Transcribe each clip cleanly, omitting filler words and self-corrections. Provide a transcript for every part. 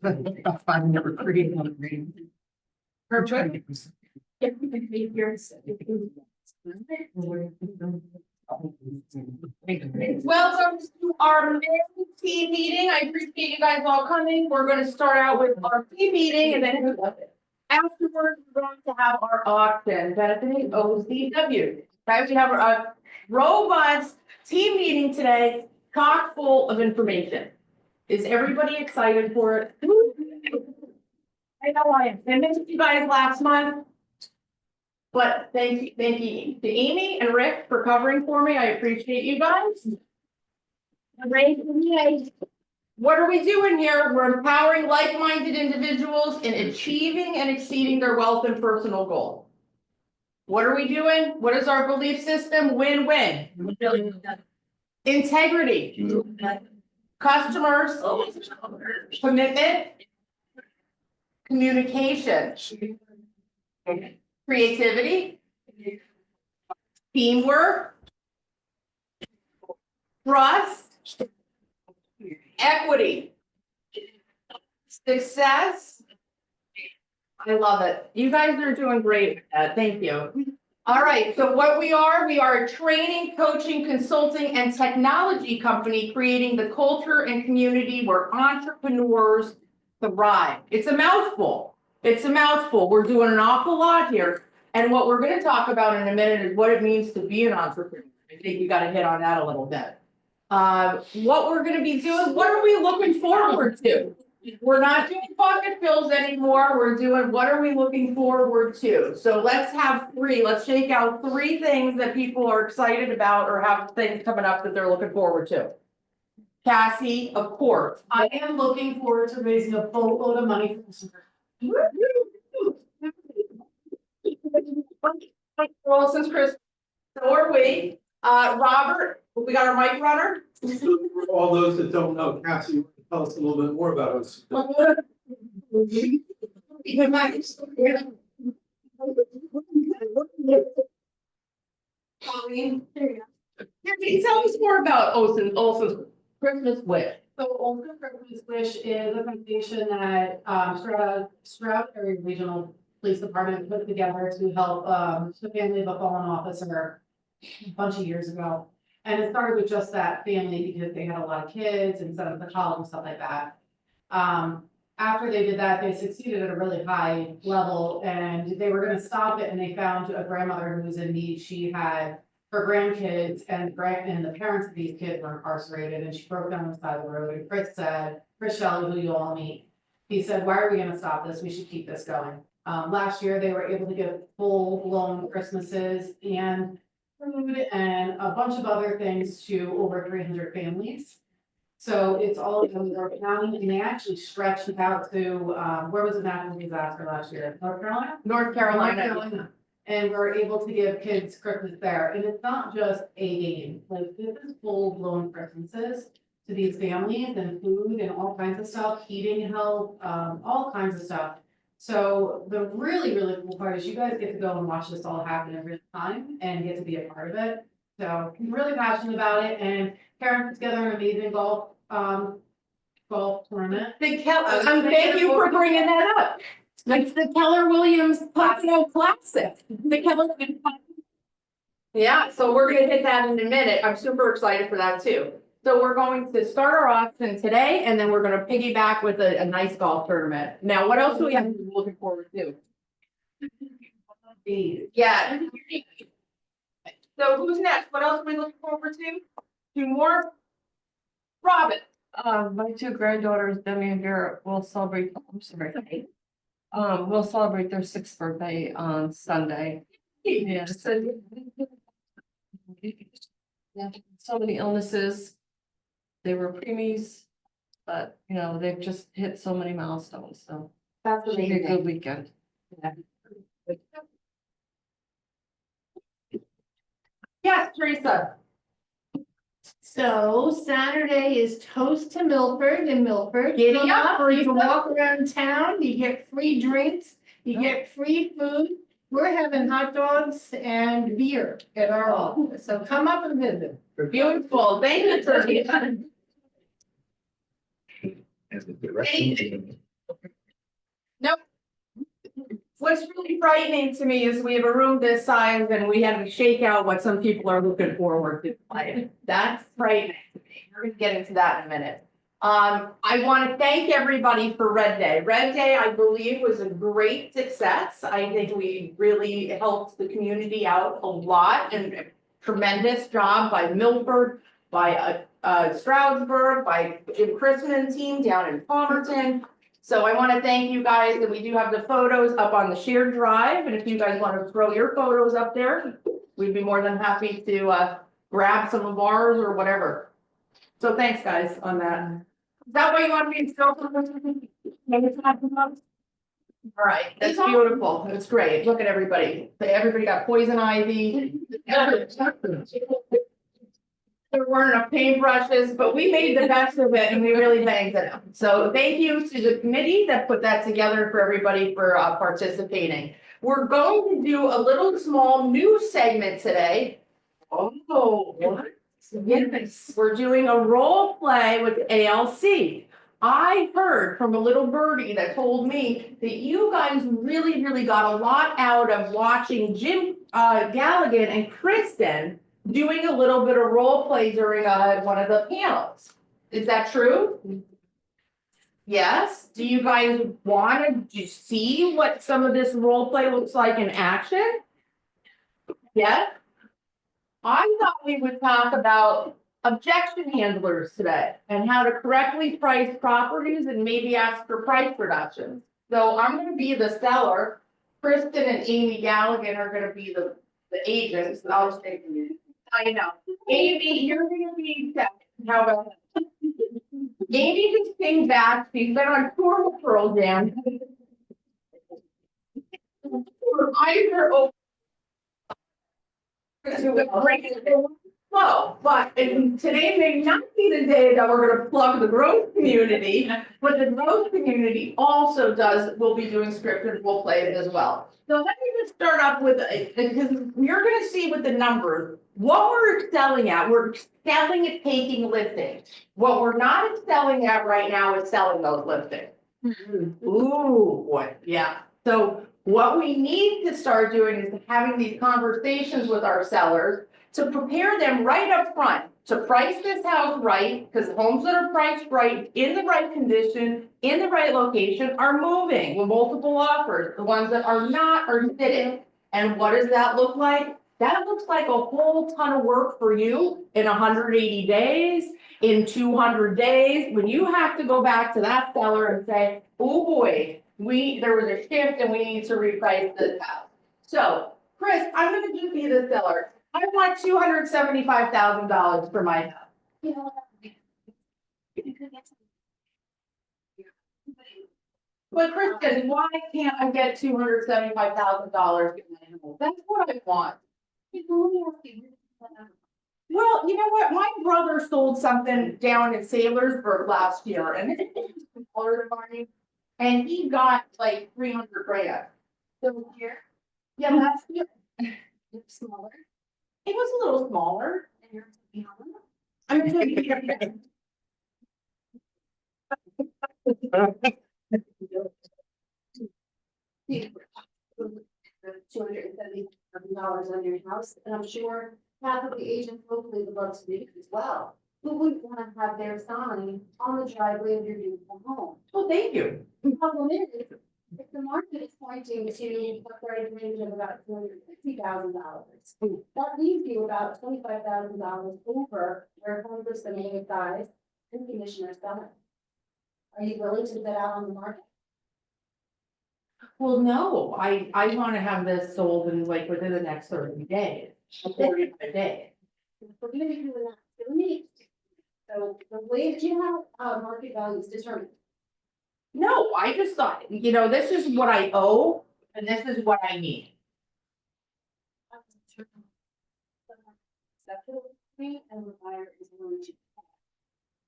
I've never created one. Perfect. Welcome to our main team meeting. I appreciate you guys all coming. We're gonna start out with our team meeting and then afterwards, we're going to have our auction benefiting OCW. Guys, we have a robust team meeting today, chock full of information. Is everybody excited for it? I know I am. I missed you guys last month. But thank you to Amy and Rick for covering for me. I appreciate you guys. What are we doing here? We're empowering like-minded individuals in achieving and exceeding their wealth and personal goals. What are we doing? What is our belief system? Win-win. Integrity. Customers. Commitment. Communication. Creativity. Teamwork. Trust. Equity. Success. I love it. You guys are doing great at that. Thank you. All right, so what we are a training, coaching, consulting, and technology company creating the culture and community where entrepreneurs thrive. It's a mouthful. It's a mouthful. We're doing an awful lot here. And what we're going to talk about in a minute is what it means to be an entrepreneur. I think you got to hit on that a little bit. What we're going to be doing, what are we looking forward to? We're not doing pocket fills anymore. We're doing what are we looking forward to? So let's have three. Let's shake out three things that people are excited about or have things coming up that they're looking forward to. Cassie, of course. I am looking forward to raising a boatload of money from Super. Well, since Chris, so are we. Robert, we got our mic runner. For all those that don't know, Cassie, tell us a little bit more about us. Colleen, here you go. Tell us more about Olson's Christmas Wish. So Olson Christmas Wish is a foundation that Stroud Area Regional Police Department put together to help the family of a fallen officer a bunch of years ago. And it started with just that family because they had a lot of kids and set up the college and stuff like that. After they did that, they succeeded at a really high level and they were going to stop it, and they found a grandmother who was in need. She had her grandkids and the parents of these kids were incarcerated, and she broke down on the side of the road. And Chris Shelley, who you all meet, he said, "Why are we going to stop this? We should keep this going." Last year, they were able to give full-blown Christmases and food and a bunch of other things to over 300 families. So it's all in York County, and they actually stretched it out to, where was the natural disaster last year? North Carolina? North Carolina. And we're able to give kids Christmas there. And it's not just a game, like this is full-blown Christmases to these families and food and all kinds of stuff, heating help, all kinds of stuff. So the really, really cool part is you guys get to go and watch this all happen in real time and get to be a part of it. So I'm really passionate about it, and Karen put together an amazing golf tournament. Thank you for bringing that up. It's the Keller Williams Pocono Classic. The Keller. Yeah, so we're gonna hit that in a minute. I'm super excited for that too. So we're going to start our auction today, and then we're gonna piggyback with a nice golf tournament. Now, what else do we have to be looking forward to? Yeah. So who's next? What else are we looking forward to? Two more? Robin. My two granddaughters, Demi and Vera, will celebrate, will celebrate their 6th birthday on Sunday. Yeah, so many illnesses. They were preemies, but you know, they've just hit so many milestones, so That's it'll be a good amazing. weekend. Yes, Teresa. So Saturday is Toast to Milford in Milford. Giddy Come up, You Teresa. can walk around town, you get free drinks, you get free food. We're having hot dogs and beer at our office, so come up and visit. Beautiful. Thank you, Teresa. As the direction. What's really frightening to me is we have a room this size and we had to shake out what some people are looking forward to. Like, that's frightening to me. We're gonna get into that in a minute. I want to thank everybody for Red Day. Red Day, I believe, was a great success. I think we really helped the community out a lot and tremendous job by Milford, by Stroudsburg, by Jim Chrisman team down in Palmerton. So I want to thank you guys, and we do have the photos up on the shared drive, and if you guys want to throw your photos up there, we'd be more than happy to grab some of ours or whatever. So thanks, guys, on that. Is that why you want me to still? All right, that's beautiful. It's great. Look at everybody. Everybody got poison ivy. There weren't enough paintbrushes, but we made the best of it and we really thanked them. So thank you to the committee that put that together for everybody for participating. We're going to do a little small new segment today. Oh, what? Yes, we're doing a role play with ALC. I heard from a little birdie that told me that you guys really, really got a lot out of watching Jim Galligan and Kristen doing a little bit of role play during one of the panels. Is that true? Yes. Do you guys want to see what some of this role play looks like in action? Yes. I thought we would talk about objection handlers today and how to correctly price properties and maybe ask for price reductions. So I'm going to be the seller. Kristen and Amy Galligan are going to be the agents. I'll just take them in. I know. Amy, you're going to be second. How about that? Amy just came back. She's been on tour with Pearl Jam. Either well, but today may not be the day that we're gonna plug the growth community, but the growth community also will be doing scripted role play as well. So let me just start off with, because you're gonna see with the numbers, what we're excelling at, we're excelling at taking listings. What we're not excelling at right now is selling those listings. Ooh, boy, yeah. So what we need to start doing is having these conversations with our sellers to prepare them right up front to price this house right, because homes that are priced right, in the right condition, in the right location are moving with multiple offers. The ones that are not are sitting. And what does that look like? That looks like a whole ton of work for you in 180 days, in 200 days, when you have to go back to that seller and say, oh boy, there was a shift and we need to reprice this house. So, Chris, I'm gonna just be the seller. I want $275,000 for my house. You know, But Kristen, why can't I get $275,000? That's what I want. Well, you know what? My brother sold something down in Saylorsburg last year and it was smaller than mine. And he got like 300 grand. So here? Yeah, that's it. it's smaller It was a little smaller. and you're beyond. I mean, $270,000 on your house, and I'm sure half of the agents locally would love to do it as well. Who wouldn't want to have their sign on the driveway of your beautiful home? well, thank you. The problem is, if the market is pointing to a price range of about $250,000, that leaves you about $25,000 over where homes of similar size and condition are selling. Are you willing to bid out on the market? Well, no, I want to have this sold in like within the next 30 days, 45 days. If we're gonna be doing that, we need. So the way that you have market value is determined. No, I just thought, this is what I owe and this is what I need. Acceptable to me and the buyer is willing to pay.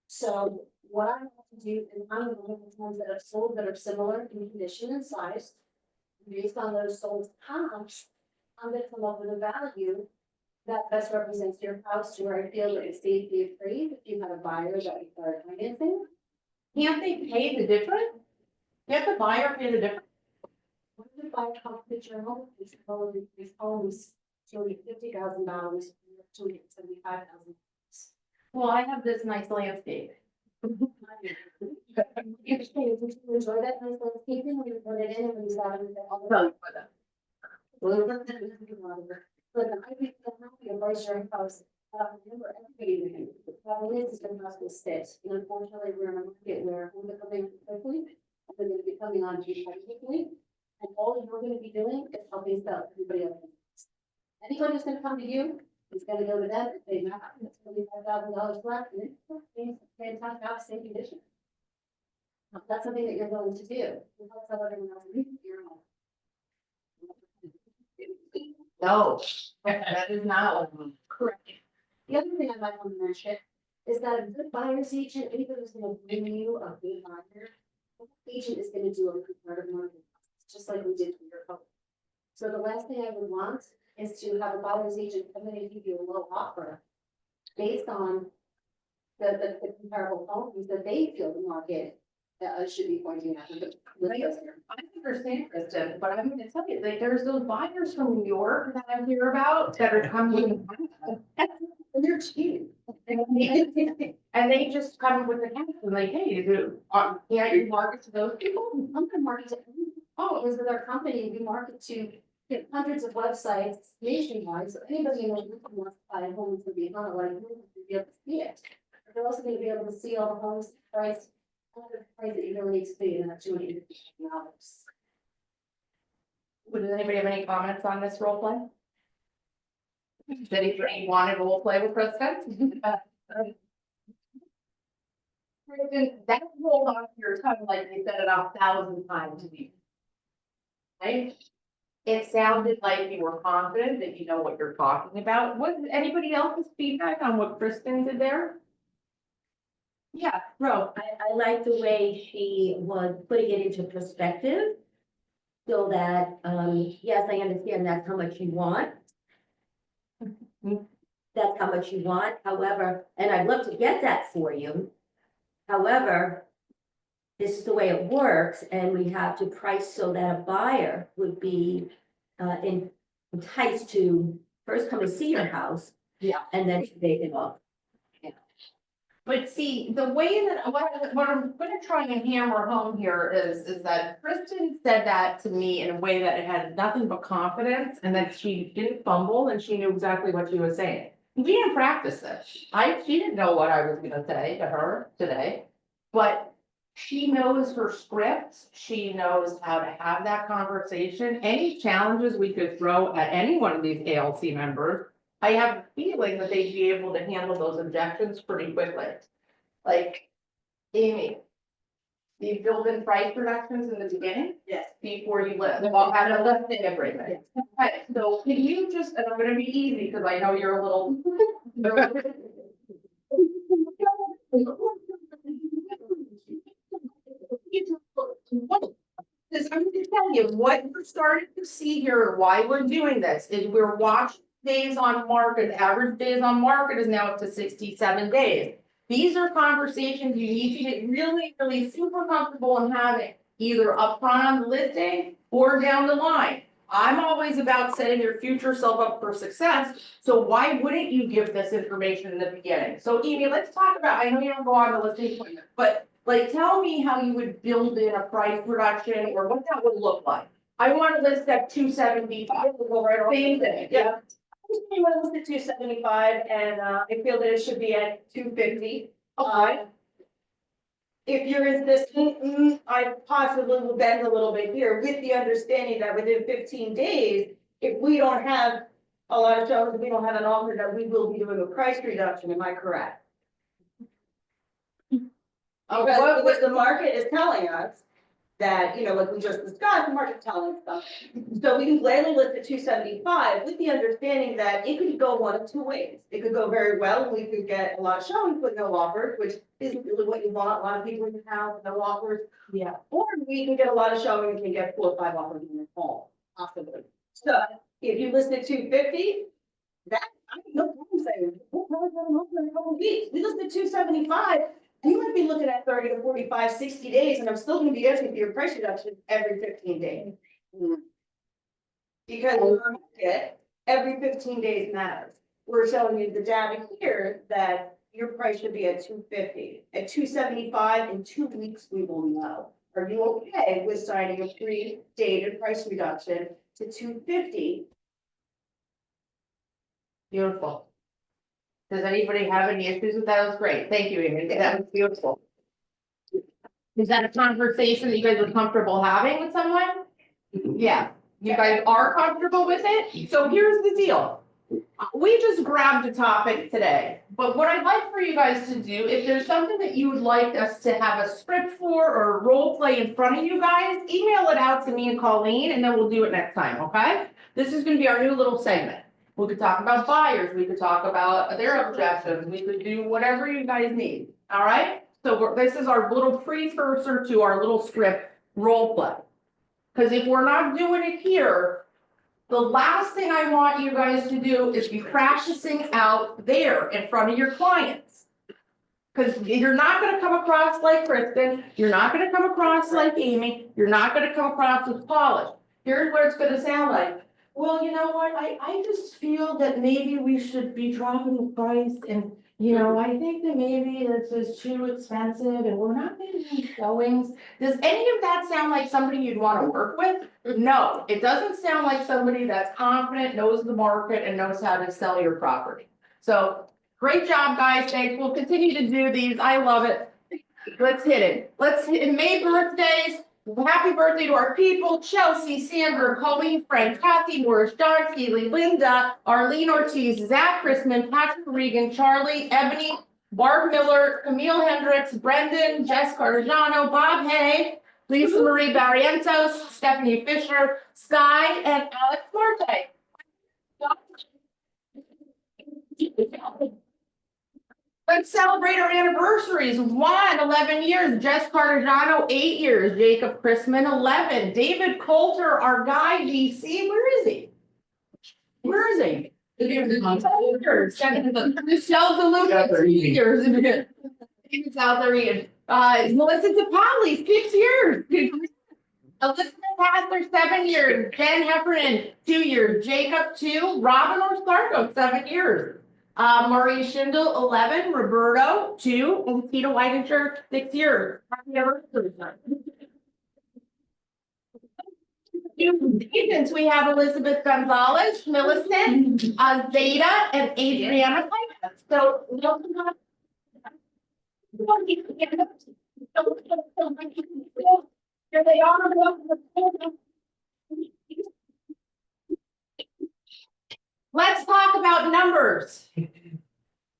So what I want to do is I'm going to look at homes that are sold that are similar in condition and size. Based on those sold comps, I'm going to come up with a value that best represents your house to where I feel that it's safety free. If you have a buyer that requires financing, Can't they pay the difference? Can't the buyer pay the difference? What if I come to journal, these homes, showing $50,000, showing $75,000. Well, I have this nice landscape. You just pay attention to enjoy that nice landscaping, when you put it in, and when you start with all Tell the. you what, Look, I think that happy and vice your house, remember, everybody, the problem is the house will sit, and unfortunately, we're in a market where homes are coming quickly, and they're gonna be coming on too quickly, and all you're gonna be doing is helping sell everybody else. Anyone who's gonna come to you, is gonna go to them, and say, "Nah, it's $25,000 left, and it's fantastic, have same condition. That's something that you're going to do. You help sell everyone else, you're not. no, that is not. Correct. The other thing I might want to mention is that a good buyer's agent, anybody who's gonna bring you a good buyer, that agent is gonna do a comparative market, just like we did for your home. So the last thing I would want is to have a buyer's agent come in and give you a low offer based on the comparable homes that they feel the market should be pointing at. I understand, Kristen, but I'm gonna tell you, like, there's those buyers from New York that I hear about that are coming. And they're cheap. And they just come with the cash and like, hey, can't you market to those people? I'm gonna market to, because with our company, we market to hundreds of websites nationwide, so anybody in the wants to buy a home to be on, like, will be able to see it. But they're also gonna be able to see all the homes priced, all the price that you really need to pay, and that's $250. Does anybody have any comments on this role play? Does anybody want to role play with Kristen? Kristen, that rolled off your tongue like you said it 1,000 times to me. Right? It sounded like you were confident that you know what you're talking about. Was anybody else's feedback on what Kristen did there? Yeah, Ro. I like the way she was putting it into perspective. So that, yes, I understand that's how much you want. That's how much you want, however, and I'd love to get that for you. However, this is the way it works, and we have to price so that a buyer would be enticed to first come and see your house. Yeah. And then to take it off. But see, the way that, what I'm gonna try and hammer home here is that Kristen said that to me in a way that it had nothing but confidence and that she didn't fumble and she knew exactly what she was saying. We didn't practice this. She didn't know what I was gonna say to her today, but she knows her scripts. She knows how to have that conversation. Any challenges we could throw at any one of these ALC members, I have a feeling that they'd be able to handle those objections pretty quickly. Like, Amy, do you build in price reductions in the beginning? Yes. Before you list, well, have a listing agreement. Okay, so can you just, and I'm gonna be easy, because I know you're a little. Because I'm gonna tell you, what we're starting to see here, why we're doing this, is we're watching days on market, the average days on market is now up to 67 days. These are conversations you need to get really, really super comfortable in having, either upfront on the listing or down the line. I'm always about setting your future self up for success, so why wouldn't you give this information in the beginning? So Amy, let's talk about, I know you don't go on the listing appointment, but like, tell me how you would build in a price reduction or what that would look like. I want to list at 275, we'll go right off. Same thing, yeah. You want to list at 275 and I feel that it should be at 250. Okay. If you're insistent, I possibly will bend a little bit here with the understanding that within 15 days, if we don't have a lot of shows, if we don't have an offer, that we will be doing a price reduction, am I correct? Because what the market is telling us that, like we just discussed, the market's telling us something. So we can gladly list at 275 with the understanding that it could go one of two ways. It could go very well, and we could get a lot of showings with no offers, which isn't really what you want. A lot of people in the house, no offers. Yeah. Or we can get a lot of showings and get 4 or 5 offers in the fall, possibly. So if you list at 250, that, I have no problem saying, we'll probably get an offer in a couple of weeks. We list at 275. You might be looking at 30 to 45, 60 days, and I'm still gonna be asking for your price reduction every 15 days. Because in our market, every 15 days matters. We're showing you the data here that your price should be at 250. At 275, in 2 weeks, we will know. Are you okay with signing a pre-dated price reduction to 250? Beautiful. Does anybody have any issues with that? That was great. Thank you, Amy. That was beautiful. Is that a conversation that you guys are comfortable having with someone? Yeah, you guys are comfortable with it? So here's the deal. We just grabbed a topic today, but what I'd like for you guys to do, if there's something that you would like us to have a script for or a role play in front of you guys, email it out to me and Colleen, and then we'll do it next time, okay? This is gonna be our new little segment. We could talk about buyers, we could talk about their objectives, we could do whatever you guys need, all right? So this is our little precursor to our little script role play. Cause if we're not doing it here, the last thing I want you guys to do is be practicing out there in front of your clients. Cause you're not gonna come across like Kristen, you're not gonna come across like Amy, you're not gonna come across as polished. Here's what it's gonna sound like. Well, you know what, I just feel that maybe we should be dropping the price and, you know, I think that maybe this is too expensive and we're not getting any showings. Does any of that sound like somebody you'd wanna work with? No, it doesn't sound like somebody that's confident, knows the market and knows how to sell your property. So, great job, guys, thanks, we'll continue to do these, I love it. Let's hit it, May birthdays. Happy birthday to our people, Chelsea, Sandra, Colleen, Frank, Kathy, Morris, John, Keely, Linda, Arlene Ortiz, Zach Chrisman, Patrick Regan, Charlie, Ebony, Barb Miller, Camille Hendricks, Brendan, Jess Cardajano, Bob Hay, Lisa Marie Barrientos, Stephanie Fisher, Sky, and Alex Marte. Let's celebrate our anniversaries. 11 years. Jess Cardajano, 8 years. Jacob Chrisman, 11. David Coulter, our guy, DC. Where is he? Where is he? Michelle DeLuca, 2 years. He's out there eating. Melissa DePauli, 6 years. Elizabeth Hassler, 7 years. Jen Heffernan, 2 years. Jacob, 2. Robin Orsarko, 7 years. Marie Schindel, 11, Roberto, 2, and Tito Whitinger, 6 years. Happy anniversary. New agents, we have Elizabeth Gonzalez, Millicent, Zeta, and Adriana. So, here they are. Let's talk about numbers.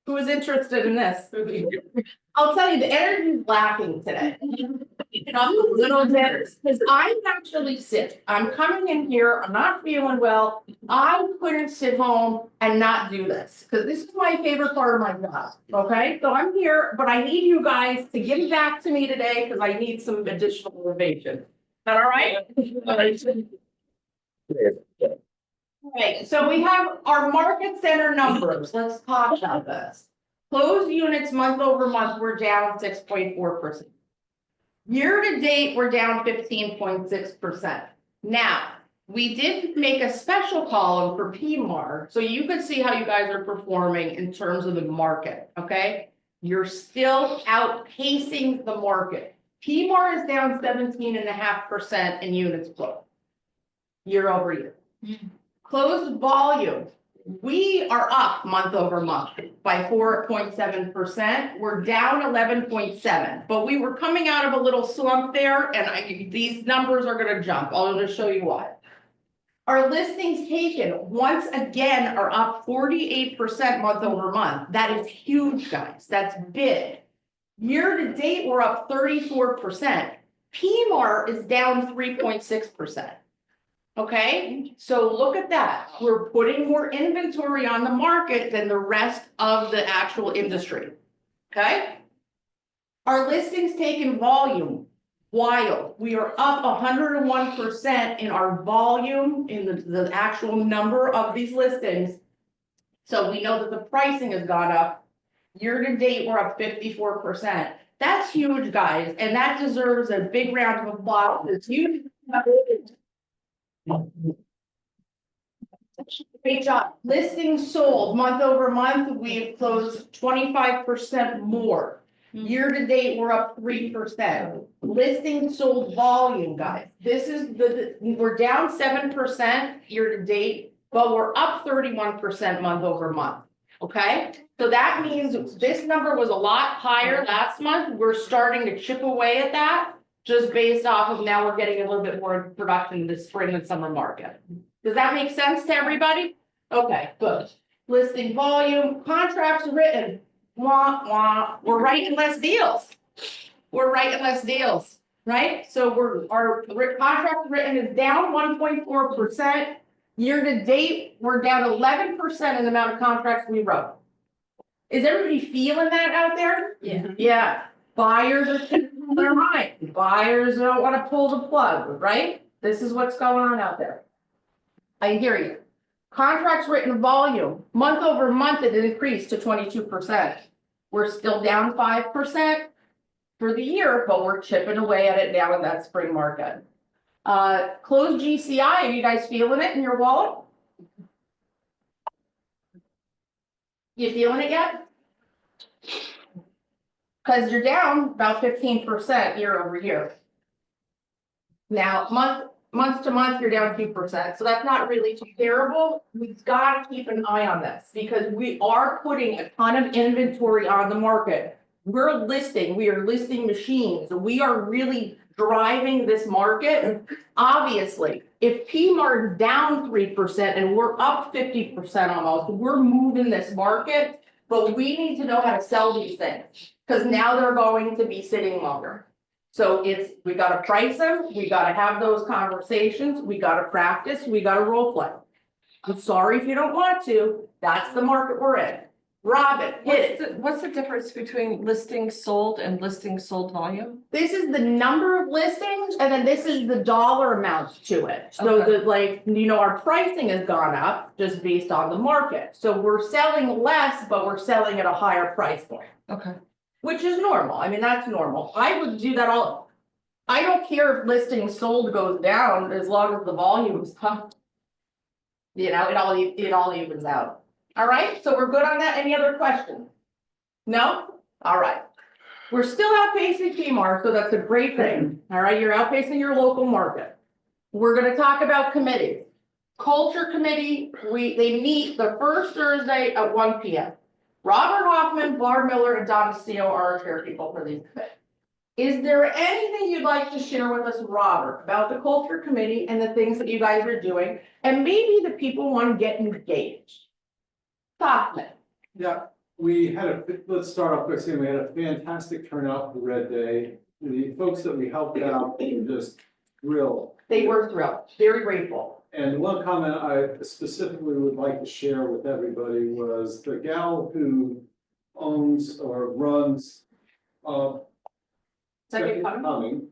Who is interested in this? I'll tell you, the energy is lacking today. I'm a little bit, because I'm actually sick. I'm coming in here, I'm not feeling well. I couldn't sit home and not do this, because this is my favorite part of my job, okay? So I'm here, but I need you guys to give it back to me today, because I need some additional motivation. Is that all right? Okay, so we have our market center numbers. Let's talk about this. Closed units month over month, we're down 6.4%. Year to date, we're down 15.6%. Now, we did make a special column for PMAR, so you could see how you guys are performing in terms of the market, okay? You're still outpacing the market. PMAR is down 17.5% in units closed. Year over year. Closed volume, we are up month over month by 4.7%. We're down 11.7, but we were coming out of a little slump there, and these numbers are going to jump. I'll just show you why. Our listings taken once again are up 48% month over month. That is huge, guys. That's big. Year to date, we're up 34%. PMAR is down 3.6%. Okay, so look at that. We're putting more inventory on the market than the rest of the actual industry. Okay? Our listings taken volume, wild. We are up 101% in our volume, in the actual number of these listings. So we know that the pricing has gone up. Year to date, we're up 54%. That's huge, guys, and that deserves a big round of applause. It's huge. Great job. Listings sold, month over month, we've closed 25% more. Year to date, we're up 3%. Listings sold volume, guys. This is we're down 7% year to date, but we're up 31% month over month. Okay? So that means this number was a lot higher last month. We're starting to chip away at that, just based off of now we're getting a little bit more production in the spring and summer market. Does that make sense to everybody? Okay, good. Listing volume, contracts written, wah, wah, we're writing less deals. We're writing less deals, right? So our contract written is down 1.4%. Year to date, we're down 11% in the amount of contracts we wrote. Is everybody feeling that out there? Yeah. Yeah, buyers are changing their mind. Buyers don't want to pull the plug, right? This is what's going on out there. I hear you. Contracts written volume, month over month, it increased to 22%. We're still down 5% for the year, but we're chipping away at it now in that spring market. Closed GCI, are you guys feeling it in your wallet? You feeling it yet? Because you're down about 15% year over year. Now, month to month, you're down 2%, so that's not really too terrible. We've got to keep an eye on this because we are putting a ton of inventory on the market. We are listing machines. We are really driving this market. Obviously, if PMAR's down 3% and we're up 50% almost, we're moving this market, but we need to know how to sell these things because now they're going to be sitting longer. So we gotta price them, we gotta have those conversations, we gotta practice, we gotta role play. I'm sorry if you don't want to, that's the market we're in. Robin, hit it. What's the difference between listings sold and listings sold volume? This is the number of listings and then this is the dollar amount to it. So Okay. our pricing has gone up just based on the market. So we're selling less, but we're selling at a higher price point. Okay. Which is normal, I mean, that's normal, I would do that all. I don't care if listing sold goes down as long as the volume is up. You know, it all evens out. All right, so we're good on that, any other questions? No? All right. We're still outpacing PMAR, so that's a great thing, all right, you're outpacing your local market. We're gonna talk about committees. Culture committee, they meet the first Thursday at 1 p.m. Robert Hoffman, Barb Miller, and Donna Steele are our chair people for these committees. Is there anything you'd like to share with us, Robert, about the culture committee and the things that you guys are doing? And maybe the people want to get engaged. Hoffman. Yeah, let's start off by saying we had a fantastic turnout for Red Day. The folks that we helped out were just thrilled. They were thrilled, very grateful. And one comment I specifically would like to share with everybody was the gal who owns or runs Second comment? Coming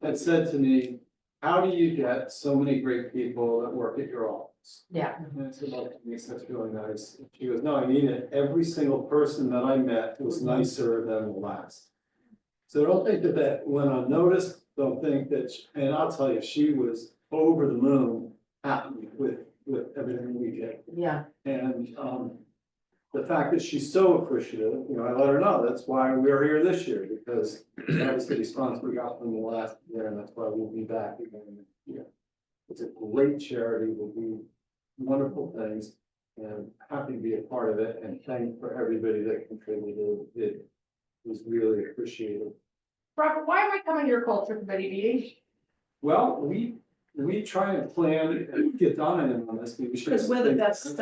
had said to me, how do you get so many great people that work at your office? Yeah. And I said, well, to me, that's really nice. She goes, no, I mean it. Every single person that I met was nicer than the last. So don't think that went unnoticed. Don't think that, and I'll tell you, she was over the moon happy with everything we did. Yeah. And the fact that she's so appreciative, I let her know, that's why we're here this year, because that was the response we got from the last year, and that's why we'll be back again next year. It's a great charity, will do wonderful things, and happy to be a part of it, and thank for everybody that contributed. It was really appreciated. Robert, why am I coming to your culture committee meeting? Well, we try and plan and get Donna in on this. Maybe she- Because we're the best,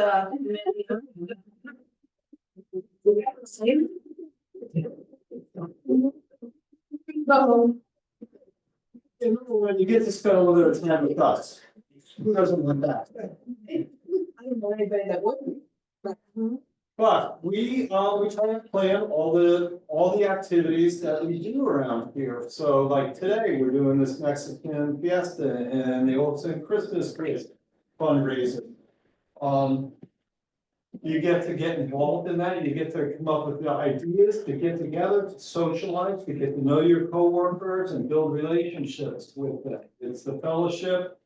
When you get to spend a little bit of time with us, who doesn't want that? I don't know anybody that wouldn't. But we try to plan all the activities that we do around here. So like today, we're doing this Mexican fiesta and the Olsen Christmas fundraiser. You get to get involved in that, you get to come up with the ideas, to get together, to socialize, to get to know your coworkers and build relationships with them. It's the fellowship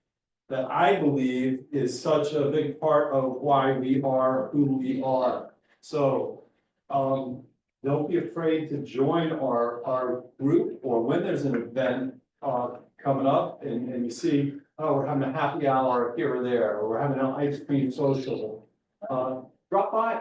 that I believe is such a big part of why we are who we are. So, don't be afraid to join our group, or when there's an event, coming up and you see, oh, we're having a happy hour here or there, or we're having an ice cream social. Drop by,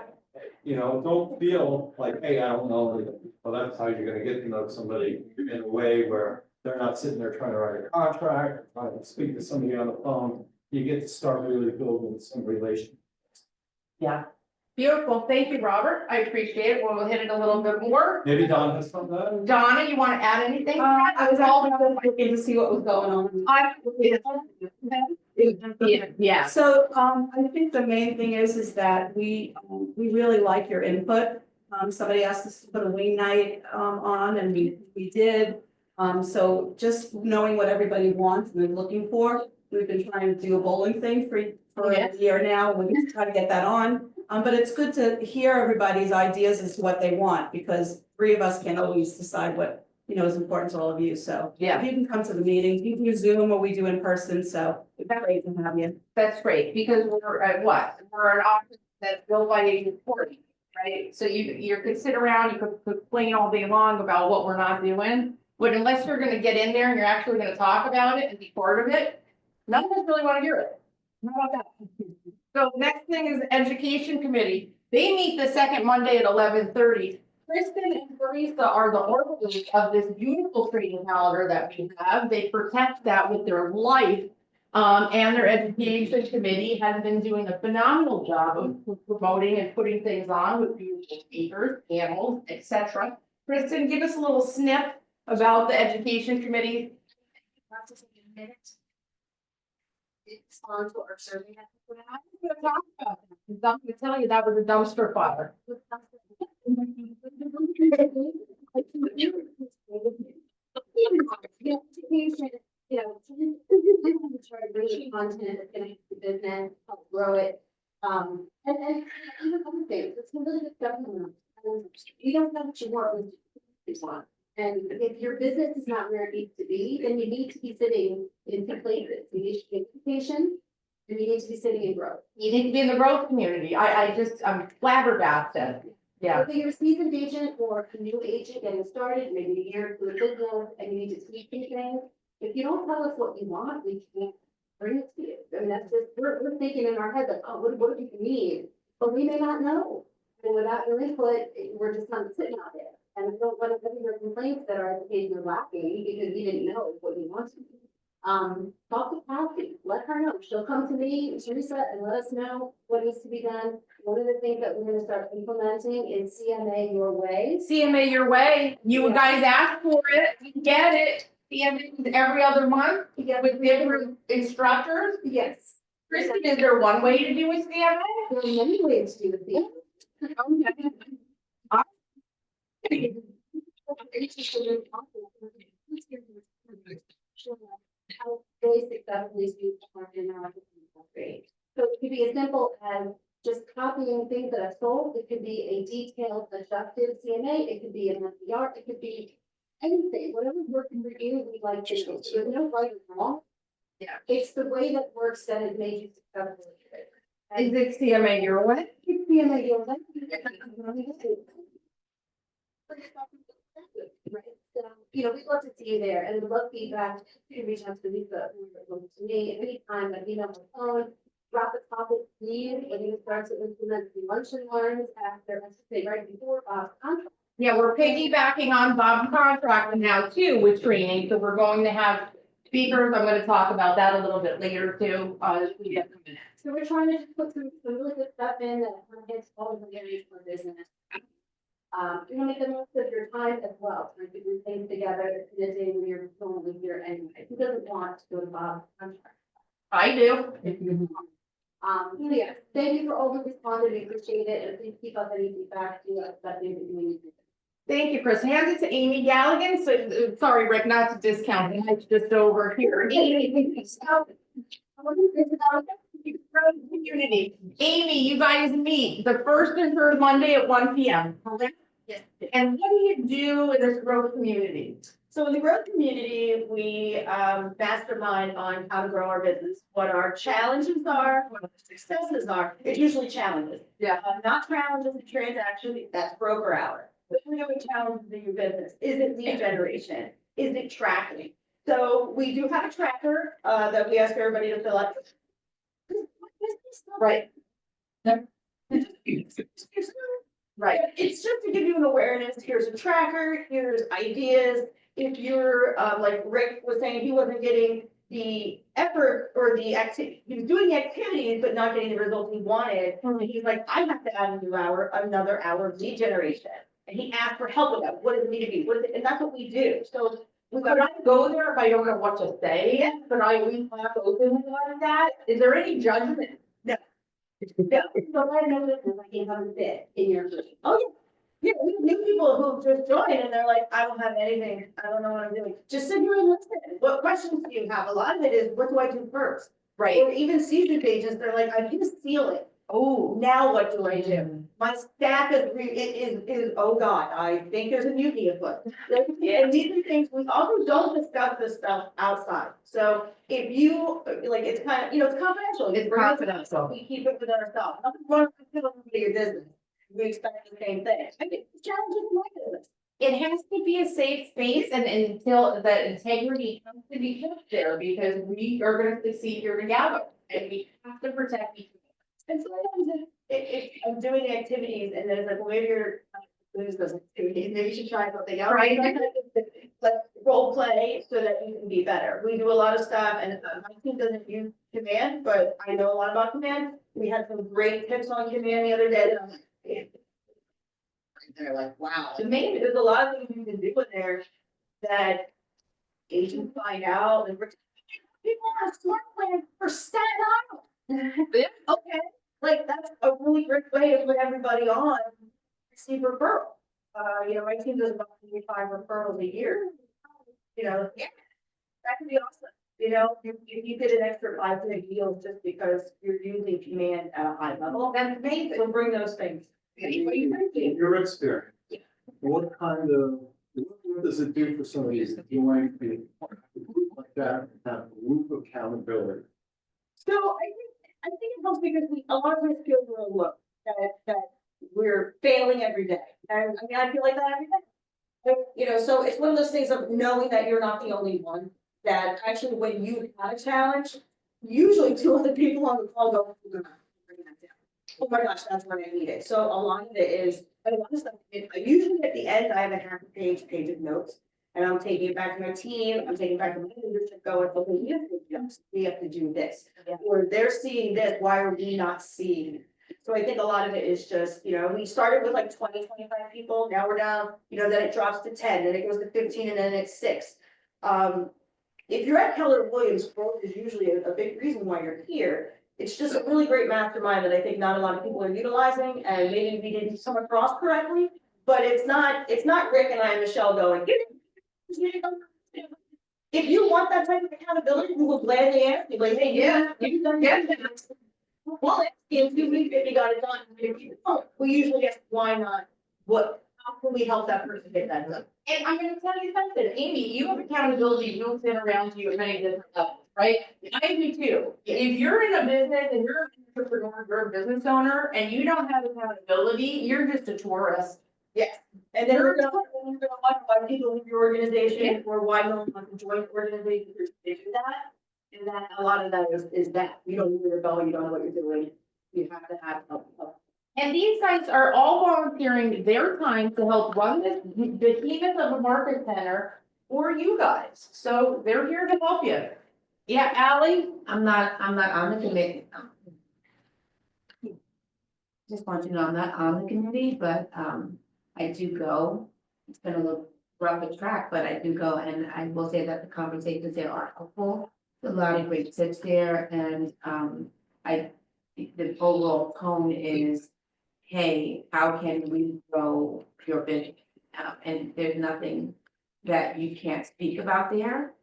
don't feel like, hey, I don't know anything. Well, that's how you're gonna get to know somebody in a way where they're not sitting there trying to write a contract, or trying to speak to somebody on the phone. You get to start really building some relation. Yeah. Beautiful. Thank you, Robert. I appreciate it. We'll hit it a little bit more. Maybe Don has something to add? Donna, you want to add anything? I was actually looking to see what was going on. Yeah. So, I think the main thing is that we really like your input. Somebody asked us to put a wing night, on, and we did. So just knowing what everybody wants and is looking for, we've been trying to do a bowling thing for Yes. a year now, we try to get that on. But it's good to hear everybody's ideas as to what they want, because three of us can't always decide what, is important to all of you, so. Yeah. If you can come to the meetings, you can do Zoom or we do in person, so it's great to have you. That's great, because we're at what? We're an office that's built by Agent 40, right? So you could sit around, you could complain all day long about what we're not doing, but unless you're gonna get in there and you're actually gonna talk about it and be part of it, none of us really wanna hear it. How about that? So next thing is the Education Committee. They meet the second Monday at 11:30. Kristen and Teresa are the organizers of this beautiful training calendar that we have. They protect that with their life. And their Education Committee has been doing a phenomenal job of promoting and putting things on with beautiful speakers, panels, etc. Kristen, give us a little snip about the Education Committee. It's on to our survey that we put out. I'm gonna talk about that, 'cause I'm gonna tell you that was a dumpster fire. Education, try to bring content that's gonna help the business, help grow it. And even other things, it's a little bit government. You don't know what you want. And if your business is not where it needs to be, then you need to be sitting in two places. You need to be education, and you need to be sitting in growth. You need to be in the growth community. I'm flabbergasted. Yeah, Whether you're a seasoned agent or a new agent getting started, maybe a year to a business, and you need to tweak these things. If you don't tell us what you want, we can't bring it to you. I mean, that's just, we're thinking in our head like, oh, what do you need? But we may not know. And without your input, we're just kind of sitting out there. And we don't want to give your complaints that our education is lacking because we didn't know what we wanted. Talk to Kathy, let her know. She'll come to me, Teresa, and let us know what needs to be done. One of the things that we're gonna start implementing is CMA Your Way. CMA your way. You guys asked for it. We get it. CMA is every other month with different instructors. Yes, Kristen, is there one way to do a CMA? there are many ways to do it. How they successfully speak in our grade. So it could be as simple as just copying things that are sold. It could be a detailed adjusted CMA. It could be an NPR. It could be anything, whatever's working for you, we'd like to do. There's no right or wrong. Yeah. It's the way that works that has made you successful. Is it CMA your way? It's CMA Your Way. Right, so, we'd love to see you there, and we'd love feedback. You can reach out to Lisa, or to me, anytime, but on the phone, drop a topic, lead, when you start to implement the lunch and learns after, I should say, right before, contract. Yeah, we're piggybacking on Bob's contract now too with training, so we're going to have speakers. I'm gonna talk about that a little bit later too, as we get a minute. So we're trying to put some really good stuff in that hits all of the areas for business. You want to make the most of your time as well, trying to do things together in a day when you're only here anyway. Who doesn't want to go to Bob's contract? I do. So yeah, thank you for all who responded, we appreciate it, and please keep up any feedback to us, that thing that you need. Thank you, Chris. Hand it to Amy Galligan. So, sorry, Rick, not to discount, it's just over here. Amy, community. Amy, you guys meet the first and third Monday at 1 p.m. correct? Yes. And what do you do in this growth community? So in the growth community, we mastermind on how to grow our business, what our challenges are, what our successes are. It's usually challenges. Yeah. Not challenges in transaction, that's broker hour. But we have challenges in your business. Is it lead generation? Is it tracking? So we do have a tracker that we ask everybody to fill out. Right. Right. It's just to give you an awareness, here's a tracker, here's ideas. If you're, like Rick was saying, he wasn't getting the effort or the activity, he was doing the activities, but not getting the results he wanted. And he's like, I have to add another hour of lead generation. And he asked for help with that. What does it need to be? What is it? And that's what we do. So we But I go there if I don't know what to say, but I always have open like that. Is there any judgment? Yeah, so I know this is like you haven't fit in your, oh, yeah. Yeah, we have new people who just joined and they're like, I don't have anything, I don't know what I'm doing. Just sit here and listen. What questions do you have? A lot of it is, what do I do first? Right. Or even season pages, they're like, I need to seal it. Oh. Now what do I do? My staff is, oh God, I think there's a mutiny afoot. And these are things, we also don't discuss this stuff outside. So if you, like, it's kind of, it's confidential. It's We're not- confidential. We keep it within ourselves. Nothing wrong with your business. We expect the same thing. I think the challenge is my business. It has to be a safe space and until the integrity comes to be kept there because we are gonna succeed here together and we have to protect each other. And sometimes I'm doing activities and then it's like, well, maybe you're lose those activities, maybe you should try something else. Right. Like role play so that you can be better. We do a lot of stuff and my team doesn't use command, but I know a lot about command. We had some great tips on command the other day. And I'm like, yeah. They're like, wow. To me, there's a lot of things you can do in there that agents find out and people are smart plan for Staten Island. Yeah. Okay, like that's a really great way to put everybody on, receive referral. My team does about 25 referrals a year. That could be awesome. If you did an extra 5 big deals just because you're using command at a high level, that's amazing. So bring those things. In your experience, what does it do for somebody to join a group like that and have group accountability? So I think it helps because a lot of us feel we're alone, that we're failing every day. And I feel like that every day. So it's one of those things of knowing that you're not the only one, that actually when you have a challenge, usually 2 other people on the call go, bring that down. Oh my gosh, that's what I needed. So a lot of it is, usually at the end, I have a half page of notes. And I'm taking it back to my team, I'm taking it back to my leadership going, okay, we have to do this. Or they're seeing this, why are we not seeing it? So I think a lot of it is just, we started with like 20, 25 people, now we're down, then it drops to 10, then it goes to 15, and then it's 6. If you're at Keller Williams, growth is usually a big reason why you're here. It's just a really great mastermind that I think not a lot of people are utilizing, and maybe we didn't come across correctly, but it's not Rick and I and Michelle going, if you want that type of accountability, we will gladly ask you, like, hey, you've done that. Well, in 2 weeks, if you got it done, we usually ask, why not? How can we help that person get that done? And I'm gonna tell you something, Amy, you have accountability built in around you at many different levels, right? I do too. If you're in a business and you're an entrepreneur, you're a business owner, and you don't have accountability, you're just a tourist. Yes, and then we're gonna watch why people leave your organization or why no one wants to join the organization to do that. And then a lot of that is that, you don't know where you're going, you don't know what you're doing, you have to have help. And these guys are all volunteering their time to help run this, the behemoth of a market center for you guys. So they're here to help you. Yeah, Ally? I'm not on the committee. Just want you to know, I'm not on the committee, but, I do go. It's been a little rough a track, but I do go, and I will say that the conversations there are helpful. There's a lot of great tips there, and, the overall tone is, hey, how can we grow your business? And there's nothing that you can't speak about there.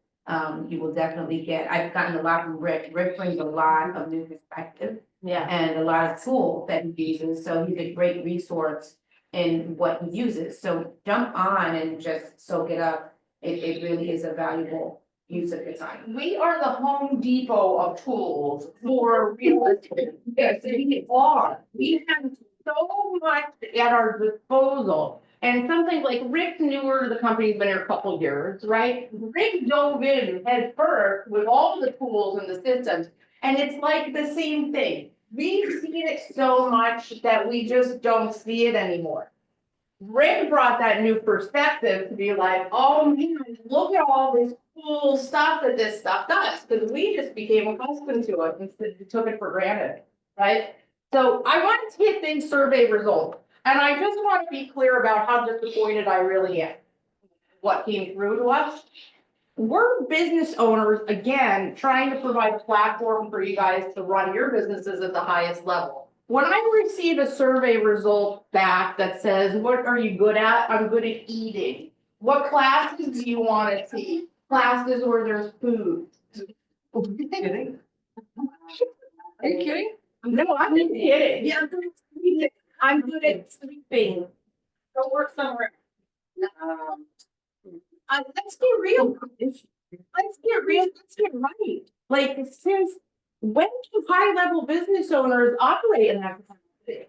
You will definitely I've gotten a lot from Rick. Rick brings a lot of new perspective. Yeah. And a lot of tools that he uses, so he's a great resource in what he uses. So jump on and just soak it up it really is a valuable use of your time. We are the Home Depot of tools for real estate. Yes, we are. We have so much at our disposal. And something like Rick's newer to the company, he's been here a couple years, right? Rick dove in head first with all the tools and the systems, and it's like the same thing. We've seen it so much that we just don't see it anymore. Rick brought that new perspective to be like, oh man, look at all this cool stuff that this stuff does, because we just became accustomed to it and took it for granted, right? So I wanted to get these survey results, and I just want to be clear about how disappointed I really am. What came through to us. We're business owners, again, trying to provide a platform for you guys to run your businesses at the highest level. When I receive a survey result back that says, what are you good at? I'm good at eating. What classes do you want to see? Classes where there's food. Are you kidding? Are you kidding? No, I'm not kidding. Yeah, I'm good at sleeping. Go work somewhere. Let's get real. Let's get real. Let's get right. Like, since when do high-level business owners operate in that capacity?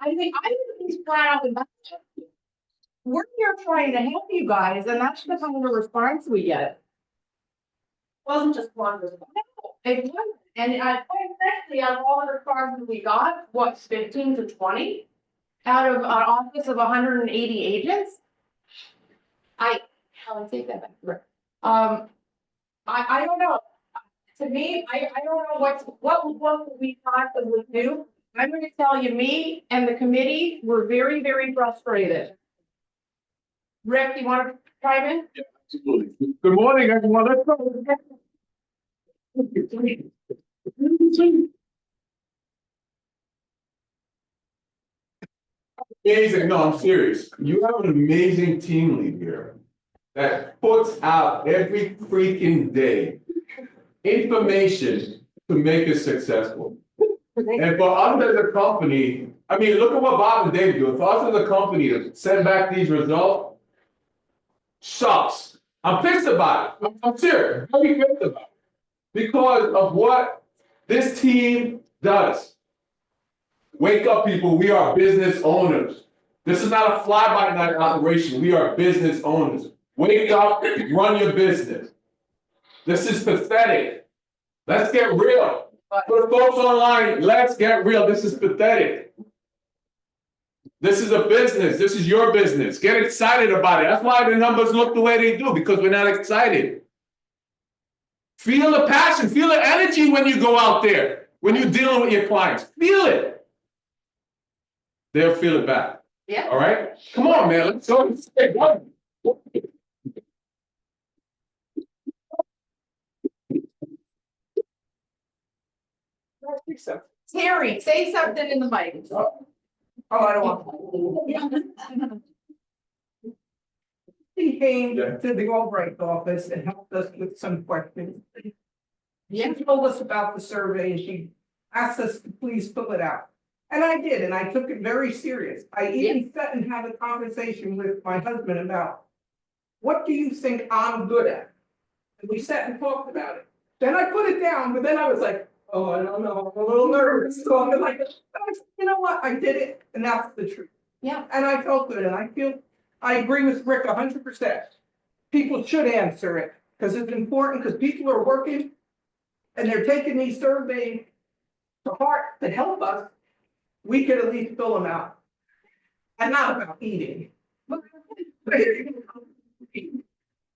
I think I would be flat out about it. We're here trying to help you guys, and that's the kind of response we get. Wasn't just one response. No, it wasn't. And quite frankly, out of all the responses we got, what, 15 to 20? Out of an office of 180 agents? I'll take that back. I don't know. To me, I don't know what we possibly do. I'm gonna tell you, me and the committee were very, very frustrated. Rick, you wanna chime in? Good morning, everyone. Let's go. Amazing. No, I'm serious. You have an amazing team lead here that puts out every freaking day information to make us successful. And for us as a company, I mean, look at what Bob and Dave do. For us as a company to send back these results sucks. I'm pissed about it. I'm serious. I'm very pissed about it. Because of what this team does. Wake up, people. We are business owners. This is not a fly-by-night operation. We are business owners. Wake up, run your business. This is pathetic. Let's get real. For the folks online, let's get real. This is pathetic. This is a business. This is your business. Get excited about it. That's why the numbers look the way they do, because we're not excited. Feel the passion, feel the energy when you go out there, when you're dealing with your clients. Feel it. They'll feel it back. Yeah. All right? Come on, man. Let's go. Terry, say something in the mic. Oh, I don't want. He came Yeah. to the Albright office and helped us with some questions. Yeah. She told us about the survey and she asked us to please fill it out. And I did, and I took it very serious. I even sat and had a conversation with my husband about, what do you think I'm good at? And we sat and talked about it. Then I put it down, but then I was like, oh, I don't know, I'm a little nervous. So I'm like, but I said, you know what, I did it, and that's the truth. Yeah. And I felt good, and I agree with Rick 100%. People should answer it, because it's important, because people are working, and they're taking these surveys to heart to help us. We could at least fill them out. And not about eating.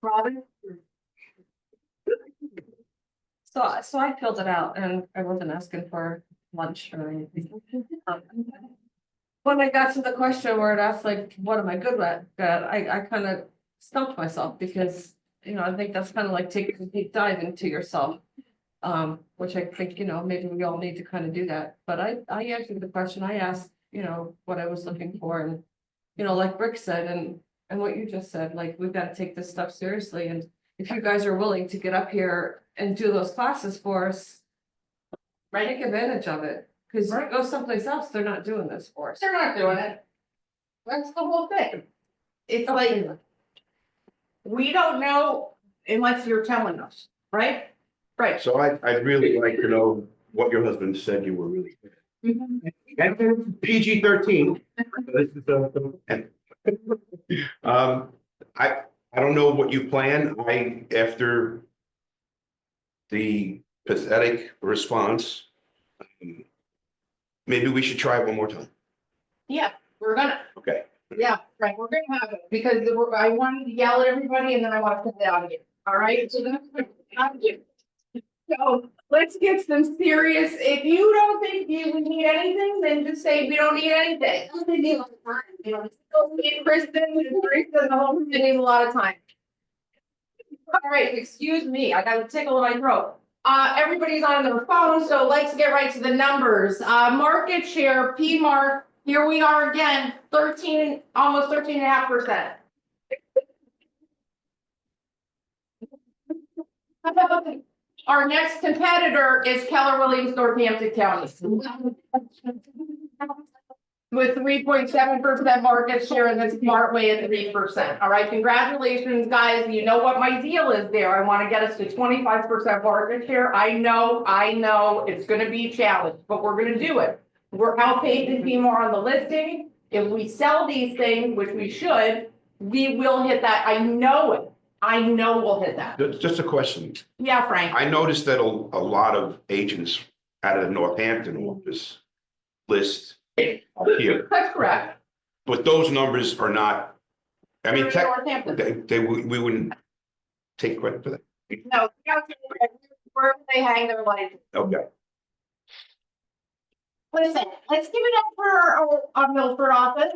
Robin? So I filled it out and I wasn't asking for lunch or anything. When I got to the question where it asked like, what am I good at? I kind of stumped myself because, you know, I think that's kind of like taking a deep dive into yourself. Which I think, you know, maybe we all need to kind of do that. But I answered the question. I asked, you know, what I was looking for and, you know, like Rick said, and what you just said, like, we've got to take this stuff seriously. And if you guys are willing to get up here and do those classes for us, take advantage of it. Because you go someplace else, they're not doing this for us. They're not doing it. That's the whole thing. It's like, We don't know unless you're telling us, right? Right. So I'd really like to know what your husband said you were really. And PG-13. I don't know what you plan. After the pathetic response, maybe we should try it one more time. Yeah, we're gonna, Okay. yeah, right, we're gonna have it, because I wanted to yell at everybody and then I want to put it out again, all right? So that's what I'm doing. So let's get some serious, if you don't think we need anything, then just say we don't need anything. Don't they do all the time, you know, Don't need Kristen, and Teresa, and the whole committee a lot of time. All right, excuse me, I got a tickle in my throat. Everybody's on their phone, so let's get right to the numbers. Market share, P-Mark, here we are again, almost 13.5%. Our next competitor is Keller Williams, Northampton County. With 3.7% market share and the Smart Way at 3%. All right, congratulations, guys. You know what my deal is there. I want to get us to 25% market share. I know, it's gonna be a challenge, but we're gonna do it. We're outpacing P-Mar on the listing. If we sell these things, which we should, we will hit that. I know it. I know we'll hit that. Just a question. Yeah, Frank. I noticed that a lot of agents out of the Northampton office list up here, That's correct. but those numbers are not, I mean, Northampton. we wouldn't take credit for that. No, where they hang their lights. Okay. Listen, let's give it up for our Milford office.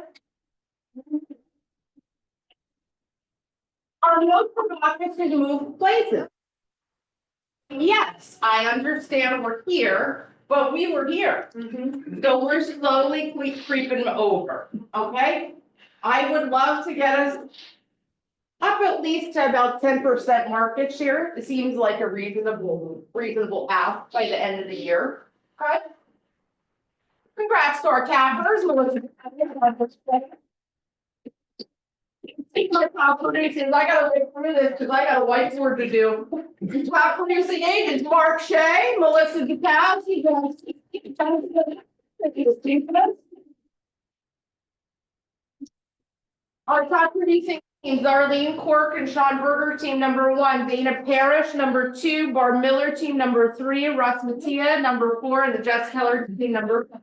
Our Milford office has moved places. Yes, I understand we're here, but we were here. So we're slowly creeping over, okay? I would love to get us up at least to about 10% market share. It seems like a reasonable ask by the end of the year, okay? Congrats to our cappers, Melissa. My top producers, I gotta wait through this because I got a whiteboard to do. Top producing agents, Mark Shea, Melissa DeKalb, our top producing teams, Arlene Cork and Sean Berger, team number 1, Dana Parrish, number 2, Barb Miller, team number 3, Russ Mattia, number 4, and the Jess Keller, team number 5.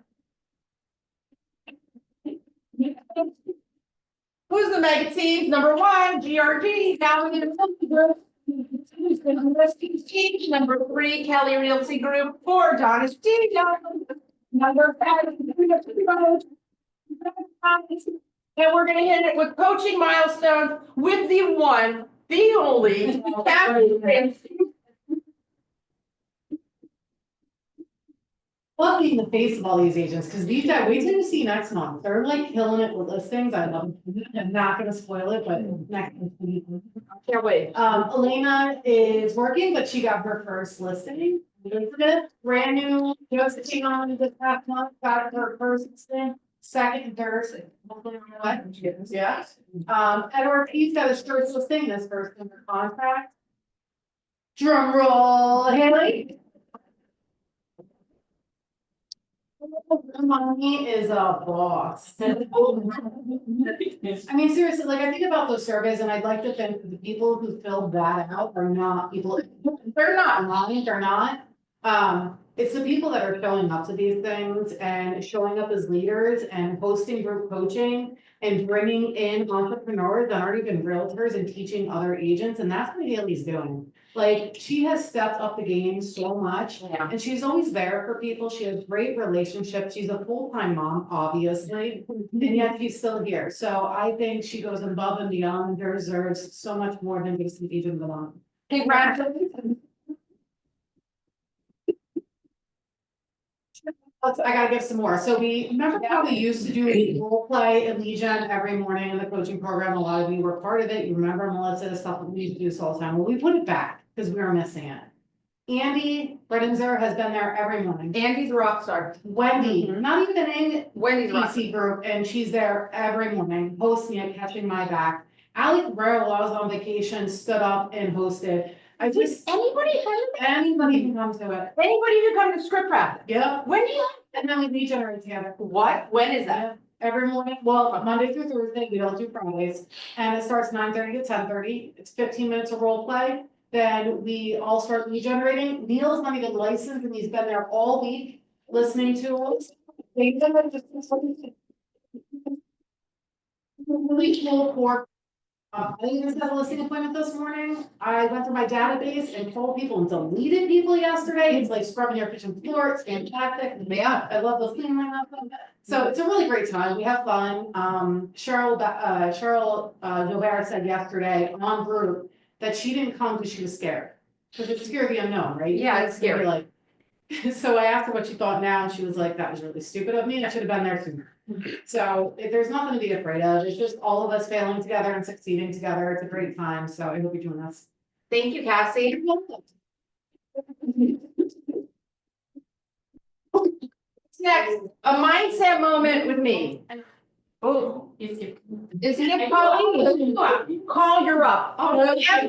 Who's the mega teams? Number 1, GRG, now we need a group. Number 3, Kelly Realty Group, 4, Donna Studio. Number 5, and we're gonna hit it with coaching milestones with the one, the only, Kathy. Love being the face of all these agents, because these guys, wait till you see next month, they're like killing it with listings, I love it. I'm not gonna spoil it, but next week. Can't wait. Elena is working, but she got her first listing. Elizabeth, brand new, just sitting on this past month, got her first listing, second and third, so hopefully on what, yeah. Edward, he's got his first listing, his first under contract. Drum roll, Haley. Money is a boss. I mean, seriously, like I think about those surveys and I'd like to think the people who filled that out are not people, they're not lying, they're not. It's the people that are showing up to these things and showing up as leaders and hosting group coaching and bringing in entrepreneurs that aren't even realtors and teaching other agents. And that's what Haley's doing. Like, she has stepped up the game so much, and she's always there for people. She has great relationships. She's a full-time mom, obviously, and yet she's still here. So I think she goes above and beyond and deserves so much more than just an agent alone. Congratulations. I gotta give some more. So we, remember how we used to do role play at Legion every morning in the coaching program? A lot of you were part of it. You remember Melissa, the stuff that we used to do this all the time. Well, we put it back because we were missing it. Andy Redenzer has been there every morning. Andy's a rock star. Wendy, not even in Wendy's a rock. PC group, and she's there every morning, hosting it, catching my back. Ali Cabrera, while I was on vacation, stood up and hosted. I just, Anybody, anybody can come to it. anybody who come to script practice? Yeah, When do you, and then we lead generate together. what, when is that? Yeah, every morning, well, Monday through Thursday, we don't do Fridays, and it starts 9:30 to 10:30, it's 15 minutes of role play. Then we all start lead generating, Neil's not even licensed, and he's been there all week, listening to us. They did it just- Really cool core. I even had a listing appointment this morning, I went through my database and told people and deleted people yesterday, it's like scrubbing your kitchen floor, it's fantastic. Yeah, I love the feeling of it. So it's a really great time, we have fun, Cheryl Joubert said yesterday on group that she didn't come because she was scared. Cause it's scary the unknown, right? Yeah, it's scary. Like, so I asked her what she thought now, and she was like, that was really stupid of me, I should have been there sooner. So there's nothing to be afraid of, it's just all of us failing together and succeeding together, it's a great time, so I hope you're doing this. Thank you, Cassie. What's next? A mindset moment with me. Oh, is it Colleen? Call, you're up. Oh, yeah,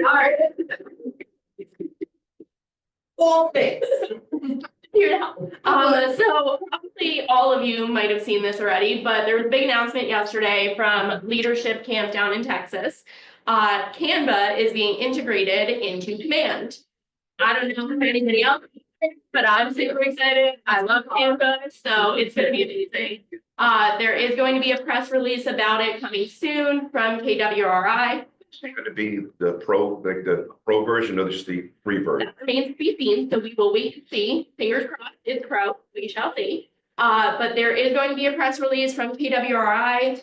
all right. All things. Here to help. So obviously all of you might have seen this already, but there was a big announcement yesterday from Leadership Camp down in Texas. Canva is being integrated into Command. I don't know if anybody else, but I'm super excited. I love Canva, so it's gonna be amazing. There is going to be a press release about it coming soon from KWRI. It's going to be the pro, like the pro version or just the free version? That remains to be seen, so we will wait and see. Fingers crossed, it's pro, we shall see. But there is going to be a press release from KWRI.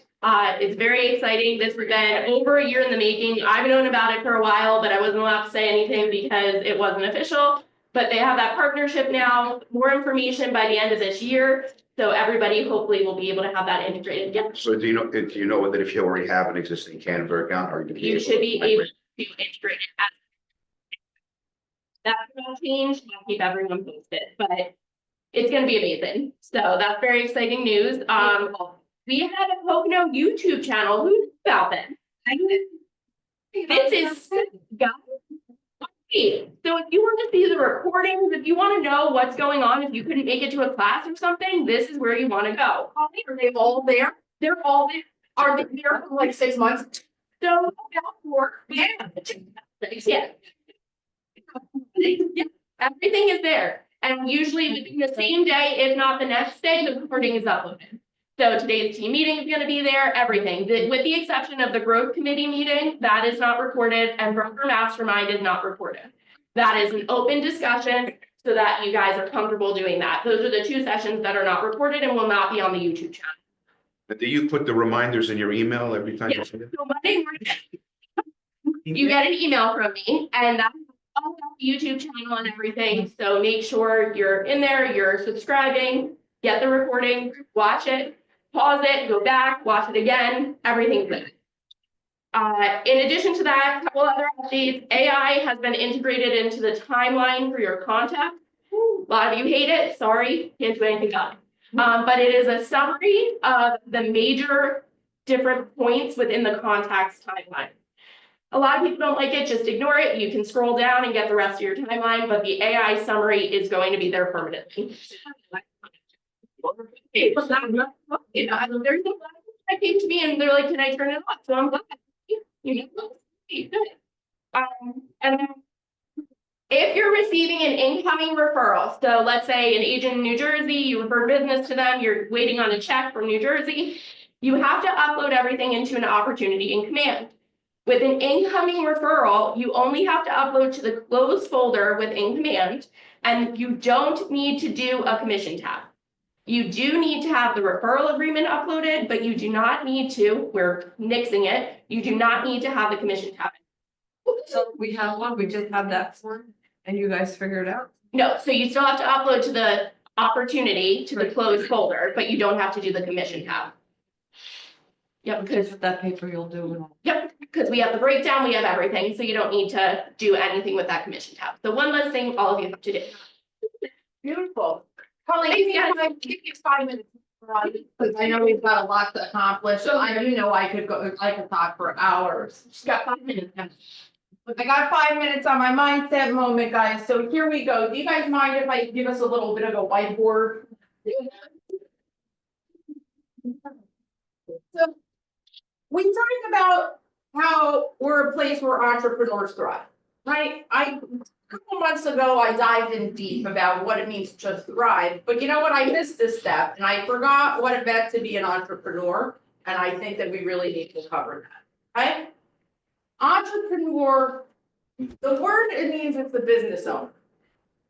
It's very exciting. This has been over a year in the making. I've known about it for a while, but I wasn't allowed to say anything because it wasn't official. But they have that partnership now, more information by the end of this year. So everybody hopefully will be able to have that integrated. Yeah. So do you know that if you already have an existing Canva account, or You should be able to integrate it. That's gonna change, I'll keep everyone posted, but it's gonna be amazing. So that's very exciting news. We had a Pocono YouTube channel. Who knew about that? This is guys. So if you want to see the recordings, if you want to know what's going on, if you couldn't make it to a class or something, this is where you want to go. Are they all there? They're all there. Are they there for like 6 months? So about 4, yeah. Yeah. Yeah, everything is there. And usually within the same day, if not the next day, the recording is uploaded. So today's team meeting is gonna be there, everything, with the exception of the growth committee meeting, that is not recorded, and Broker Mastermind is not recorded. That is an open discussion so that you guys are comfortable doing that. Those are the 2 sessions that are not recorded and will not be on the YouTube channel. Do you put the reminders in your email every time? Yes. So Monday morning, you get an email from me, and that's all about the YouTube channel and everything. So make sure you're in there, you're subscribing, get the recording, watch it, pause it, go back, watch it again, everything's good. In addition to that, a couple other updates. AI has been integrated into the timeline for your contact. A lot of you hate it, sorry, can't do anything about it. But it is a summary of the major different points within the contacts timeline. A lot of people don't like it, just ignore it. You can scroll down and get the rest of your timeline, but the AI summary is going to be there permanently. There's a lot of people that came to me and they're like, can I turn it off? So I'm glad. You know, and then if you're receiving an incoming referral, so let's say an agent in New Jersey, you refer business to them, you're waiting on a check from New Jersey, you have to upload everything into an opportunity in Command. With an incoming referral, you only have to upload to the closed folder within Command, and you don't need to do a commission tab. You do need to have the referral agreement uploaded, but you do not need to, we're nixing it, you do not need to have the commission tab. So we have one, we just have that form and you guys figure it out. No, so you still have to upload to the opportunity to the closed folder, but you don't have to do the commission tab. Yep, because that paper you'll do. Yep, because we have the breakdown, we have everything, so you don't need to do anything with that commission tab. So one less thing all of you have to do. Beautiful. Colleen, give me 5 minutes. Because I know we've got a lot to accomplish, and I do know I could talk for hours. She's got 5 minutes. I got 5 minutes on my mindset moment, guys, so here we go. Do you guys mind if I give us a little bit of a whiteboard? So, we talked about how we're a place where entrepreneurs thrive, right? A couple months ago, I dived in deep about what it means to thrive, but you know what? I missed this step and I forgot what it meant to be an entrepreneur. And I think that we really need to cover that, right? Entrepreneur, the word it means it's the business owner.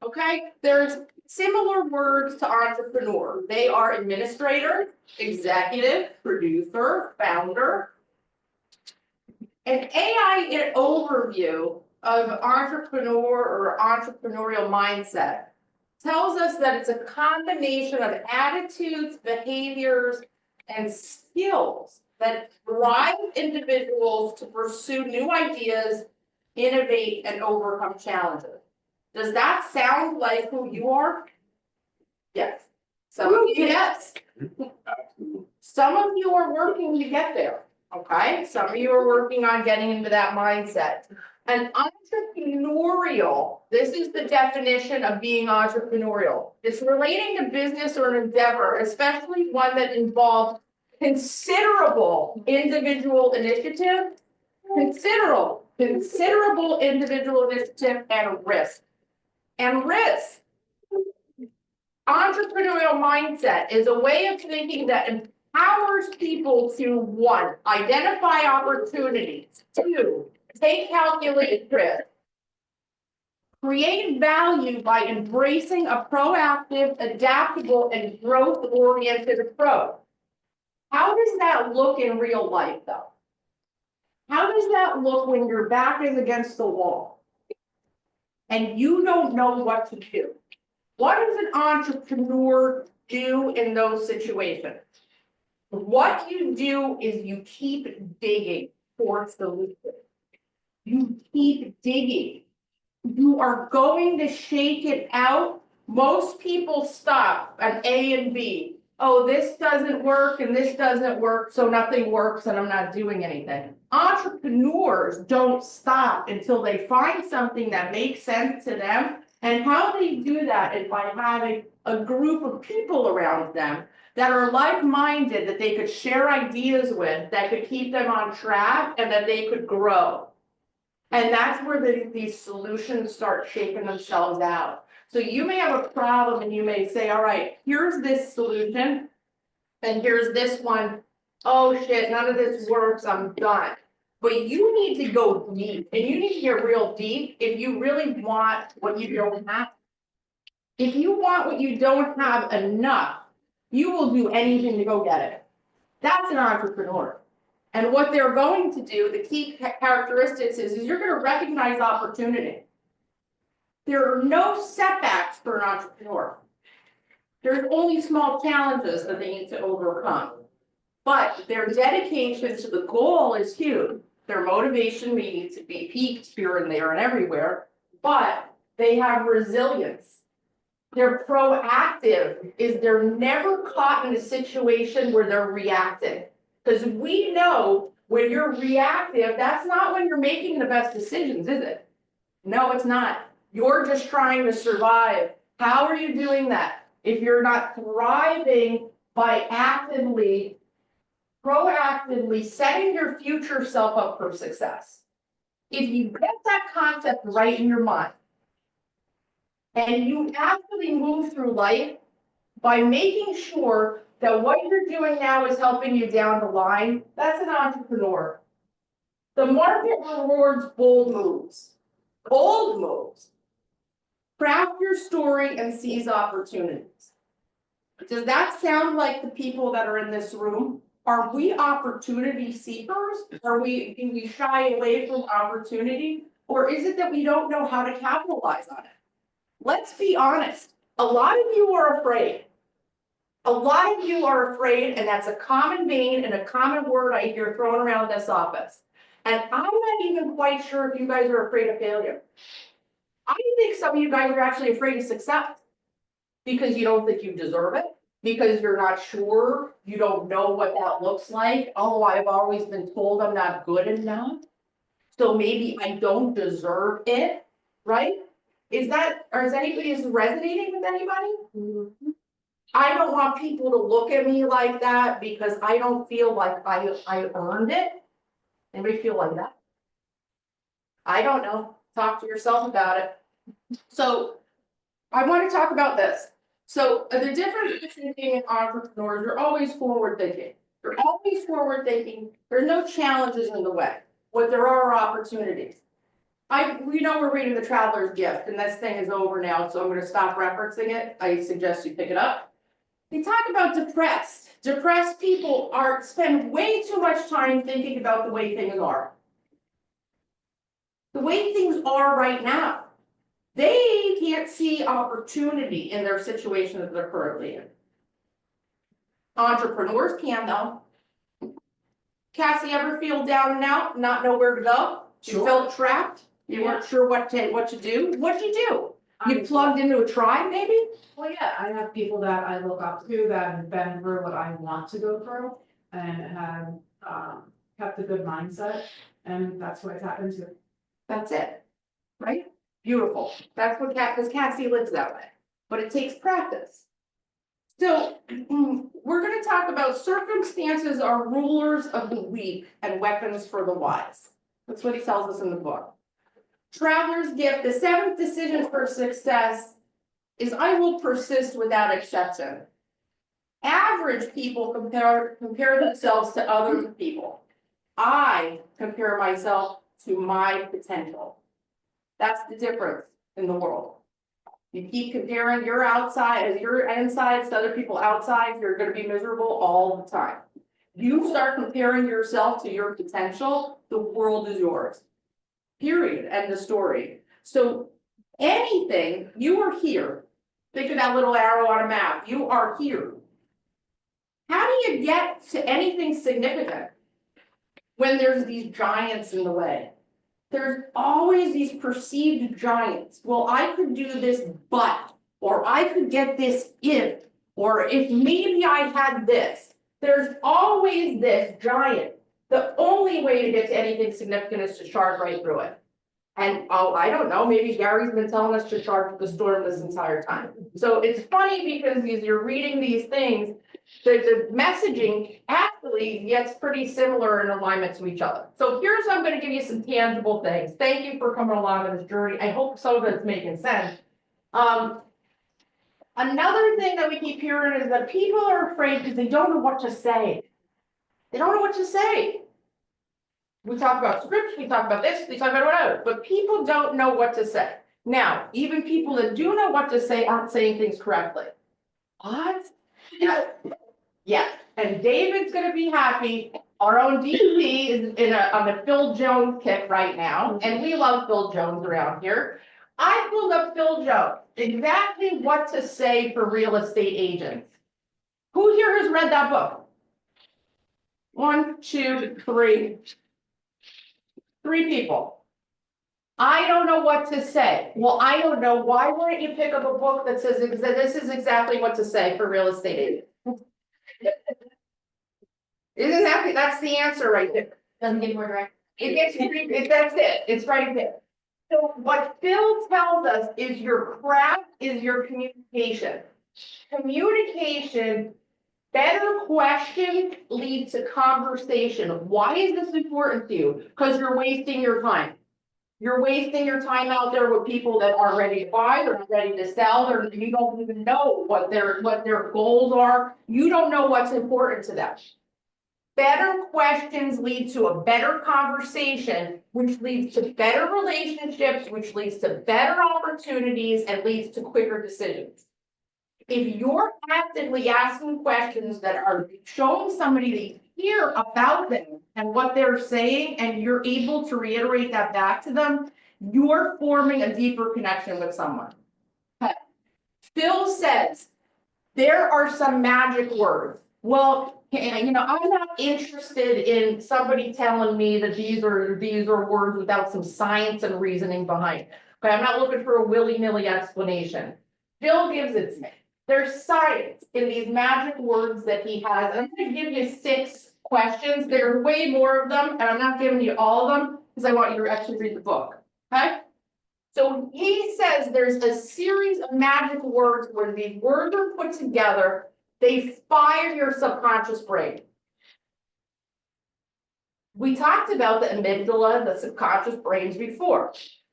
Okay, there's similar words to entrepreneur. They are administrator, executive, producer, founder. An AI overview of entrepreneur or entrepreneurial mindset tells us that it's a combination of attitudes, behaviors, and skills that drive individuals to pursue new ideas, innovate, and overcome challenges. Does that sound like who you are? Yes. Some of you, yes. Some of you are working to get there, okay? Some of you are working on getting into that mindset. And entrepreneurial, this is the definition of being entrepreneurial. It's relating to business or an endeavor, especially one that involves considerable individual initiative, considerable individual initiative and risk. And risk. Entrepreneurial mindset is a way of thinking that empowers people to 1, identify opportunities, 2, take calculated risk, create value by embracing a proactive, adaptable, and growth-oriented approach. How does that look in real life, though? How does that look when your back is against the wall and you don't know what to do? What does an entrepreneur do in those situations? What you do is you keep digging for solutions. You keep digging. You are going to shake it out. Most people stop at A and B. Oh, this doesn't work and this doesn't work, so nothing works and I'm not doing anything. Entrepreneurs don't stop until they find something that makes sense to them. And how they do that is by having a group of people around them that are like-minded, that they could share ideas with, that could keep them on track and that they could grow. And that's where these solutions start shaking themselves out. So you may have a problem and you may say, all right, here's this solution and here's this one. Oh shit, none of this works, I'm done. But you need to go deep and you need to get real deep if you really want what you don't have. If you want what you don't have enough, you will do anything to go get it. That's an entrepreneur. And what they're going to do, the key characteristics is you're going to recognize opportunity. There are no setbacks for an entrepreneur. There's only small challenges that they need to overcome. But their dedication to the goal is huge. Their motivation may need to be peaked here and there and everywhere, but they have resilience. They're proactive, is they're never caught in a situation where they're reacting. Because we know when you're reactive, that's not when you're making the best decisions, is it? No, it's not. You're just trying to survive. How are you doing that? If you're not thriving by proactively setting your future self up for success. If you get that concept right in your mind, and you actually move through life by making sure that what you're doing now is helping you down the line, that's an entrepreneur. The market rewards bold moves. Bold moves. Craft your story and seize opportunities. Does that sound like the people that are in this room? Are we opportunity seekers? Do we shy away from opportunity? Or is it that we don't know how to capitalize on it? Let's be honest. A lot of you are afraid. A lot of you are afraid, and that's a common vein and a common word I hear thrown around this office. And I'm not even quite sure if you guys are afraid of failure. I think some of you guys are actually afraid of success because you don't think you deserve it. because you're not sure, you don't know what that looks like. Oh, I've always been told I'm not good enough. So maybe I don't deserve it, right? Is anybody is resonating with anybody? I don't want people to look at me like that because I don't feel like I earned it. Anybody feel like that? I don't know. Talk to yourself about it. So I want to talk about this. So the difference between being an entrepreneur is you're always forward thinking. You're always forward thinking. There's no challenges in the way, but there are opportunities. We know we're reading The Traveler's Gift, and this thing is over now, so I'm going to stop referencing it. I suggest you pick it up. They talk about depressed. Depressed people spend way too much time thinking about the way things are. The way things are right now. They can't see opportunity in their situation that they're currently in. Entrepreneurs can though. Cassie, ever feel down and out, not know where to go? You felt trapped? You weren't sure what to do? What'd you do? You plugged into a tribe maybe? Well, yeah, I have people that I look up to that have been through what I want to go through and have kept a good mindset, and that's what I tap into. That's it, right? Beautiful. That's what because Cassie lives that way, but it takes practice. So we're going to talk about circumstances are rulers of the weak and weapons for the wise. That's what he tells us in the book. Traveler's Gift, the 7th decision for success is I will persist without exception. Average people compare themselves to other people. I compare myself to my potential. That's the difference in the world. You keep comparing your insides to other people outside, you're going to be miserable all the time. You start comparing yourself to your potential, the world is yours. Period. End of story. So anything, you are here. Think of that little arrow on a map. You are here. How do you get to anything significant when there's these giants in the way? There's always these perceived giants. Well, I could do this, but, or I could get this if, or if maybe I had this. There's always this giant. The only way to get to anything significant is to charge right through it. And I don't know, maybe Gary's been telling us to charge the storm this entire time. So it's funny because as you're reading these things, the messaging actually gets pretty similar in alignment to each other. So I'm going to give you some tangible things. Thank you for coming along on this journey. I hope some of it's making sense. Another thing that we keep hearing is that people are afraid because they don't know what to say. They don't know what to say. We talk about scripts, we talk about this, we talk about whatever, but people don't know what to say. Now, even people that do know what to say aren't saying things correctly. What? Yeah, and David's gonna be happy. Our own DC is on a Phil Jones kick right now, and we love Phil Jones around here. I pulled up Phil Jones, exactly what to say for real estate agents. Who here has read that book? 1, 2, 3. 3 people. I don't know what to say. Well, I don't know. Why wouldn't you pick up a book that says this is exactly what to say for real estate agents? That's the answer right there. Doesn't get more direct. That's it. It's right there. So what Phil tells us is your craft is your communication. Communication, better questions lead to conversation. Why is this important to you? Because you're wasting your time. You're wasting your time out there with people that aren't ready to buy, they're not ready to sell, you don't even know what their goals are. You don't know what's important to them. Better questions lead to a better conversation, which leads to better relationships, which leads to better opportunities and leads to quicker decisions. If you're actively asking questions that are showing somebody that you hear about them and what they're saying, and you're able to reiterate that back to them, you're forming a deeper connection with someone. Okay. Phil says, there are some magic words. Well, I'm not interested in somebody telling me that these are words without some science and reasoning behind it. Okay, I'm not looking for a willy-nilly explanation. Phil gives it to me. There's science in these magic words that he has. I'm gonna give you 6 questions. There are way more of them, and I'm not giving you all of them because I want you to actually read the book, okay? So he says there's a series of magic words where these words are put together, they fire your subconscious brain. We talked about the amygdala, the subconscious brains before.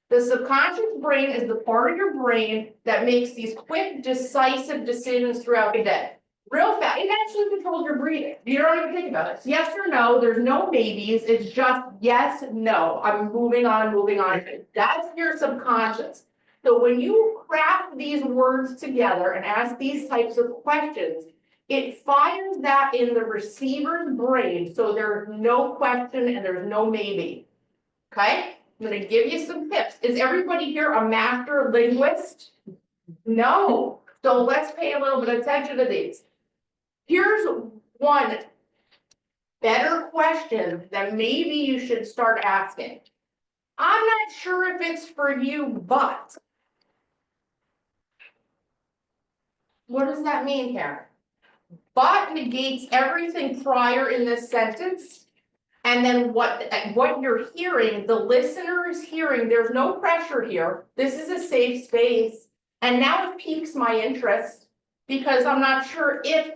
The subconscious brain is the part of your brain that makes these quick, decisive decisions throughout the day. Real fast, it actually controls your breathing. You don't even think about it. It's yes or no, there's no maybes, it's just yes, no, I'm moving on, moving on. That's your subconscious. So when you craft these words together and ask these types of questions, it fires that in the receiver's brain, so there's no question and there's no maybe. Okay? I'm gonna give you some tips. Is everybody here a master linguist? No. So let's pay a little bit of attention to these. Here's one better question that maybe you should start asking. I'm not sure if it's for you, but. What does that mean, Karen? But negates everything prior in this sentence. And then what you're hearing, the listener is hearing, there's no pressure here. This is a safe space. And now it piques my interest because I'm not sure if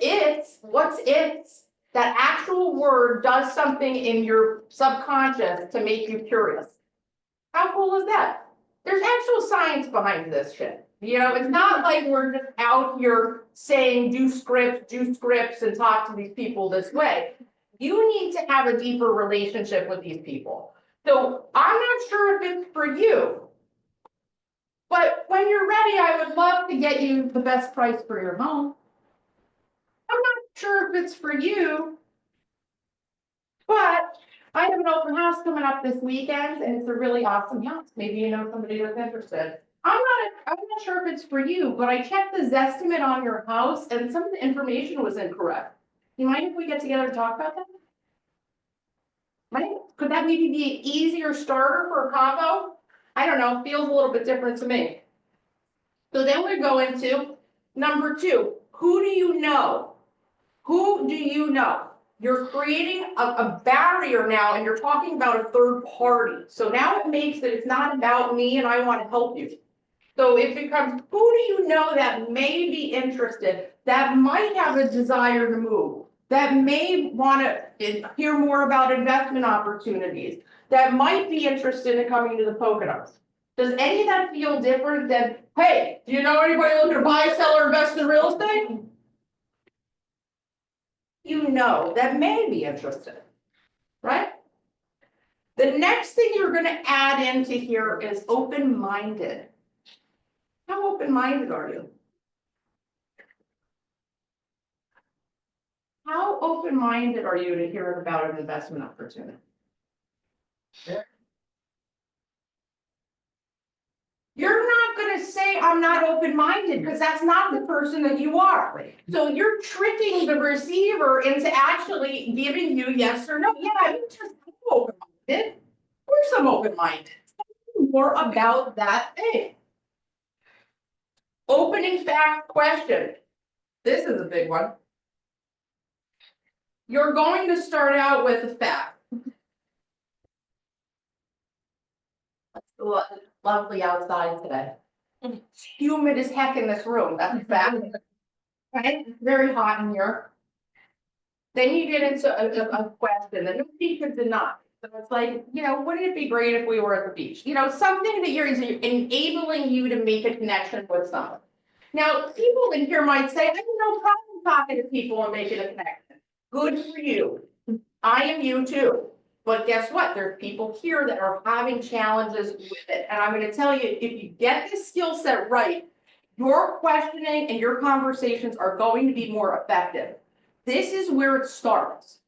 that actual word does something in your subconscious to make you curious. How cool is that? There's actual science behind this shit. You know, it's not like we're just out here saying do scripts and talk to these people this way. You need to have a deeper relationship with these people. So I'm not sure if it's for you. But when you're ready, I would love to get you the best price for your home. I'm not sure if it's for you. But I have an open house coming up this weekend and it's a really awesome house. Maybe you know somebody that's interested. I'm not sure if it's for you, but I checked the Zestimate on your house and some of the information was incorrect. You mind if we get together and talk about that? Right? Could that maybe be an easier starter for a combo? I don't know, feels a little bit different to me. So then we go into number 2. Who do you know? Who do you know? You're creating a barrier now and you're talking about a third party. So now it makes it, it's not about me and I want to help you. So it becomes, who do you know that may be interested, that might have a desire to move, that may want to hear more about investment opportunities, that might be interested in coming to the Poconos? Does any of that feel different than, hey, do you know anybody looking to buy, sell, or invest in real estate? You know that may be interested, right? The next thing you're going to add into here is open-minded. How open-minded are you? How open-minded are you to hearing about an investment opportunity? You're not going to say, I'm not open-minded, because that's not the person that you are. So you're tricking the receiver into actually giving you yes or no. Yeah, I'm just open-minded. Of course I'm open-minded. More about that thing. Opening fact question. This is a big one. You're going to start out with a fact. It's lovely outside today. It's humid as heck in this room, that's a fact. Right? It's very hot in here. Then you get into a question that nobody could deny. So it's like, you know, wouldn't it be great if we were at the beach? You know, something that you're enabling you to make a connection with someone. Now, people in here might say, I have no problem talking to people and making a connection. Good for you. I am you too. But guess what? There's people here that are having challenges with it. And I'm going to tell you, if you get this skill set right, your questioning and your conversations are going to be more effective. This is where it starts.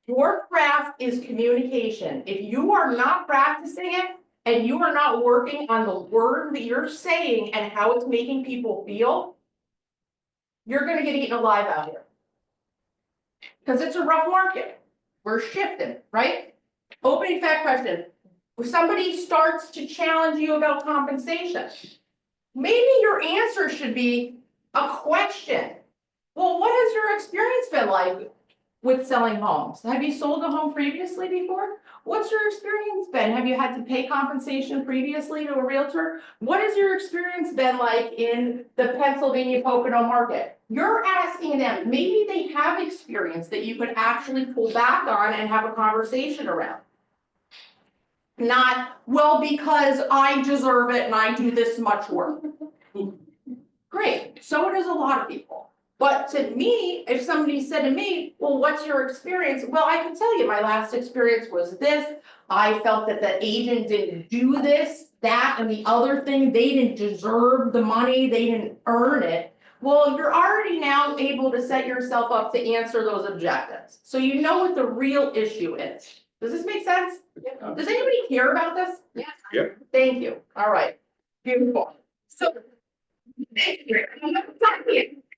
Your craft is communication. If you are not practicing it and you are not working on the word that you're saying and how it's making people feel, you're going to get eaten alive out here. Because it's a rough market. We're shifting, right? Opening fact question. If somebody starts to challenge you about compensation, maybe your answer should be, a question. Well, what has your experience been like with selling homes? Have you sold a home previously before? What's your experience been? Have you had to pay compensation previously to a realtor? What has your experience been like in the Pennsylvania Pocono market? You're asking them, maybe they have experience that you could actually pull back on and have a conversation around. Not, well, because I deserve it and I do this much work. Great, so does a lot of people. But to me, if somebody said to me, well, what's your experience? Well, I can tell you, my last experience was this. I felt that the agent didn't do this, that, and the other thing. They didn't deserve the money. They didn't earn it. Well, you're already now able to set yourself up to answer those objectives. So you know what the real issue is. Does this make sense? Does anybody care about this? Yes. Yep. Thank you. All right. Beautiful. So.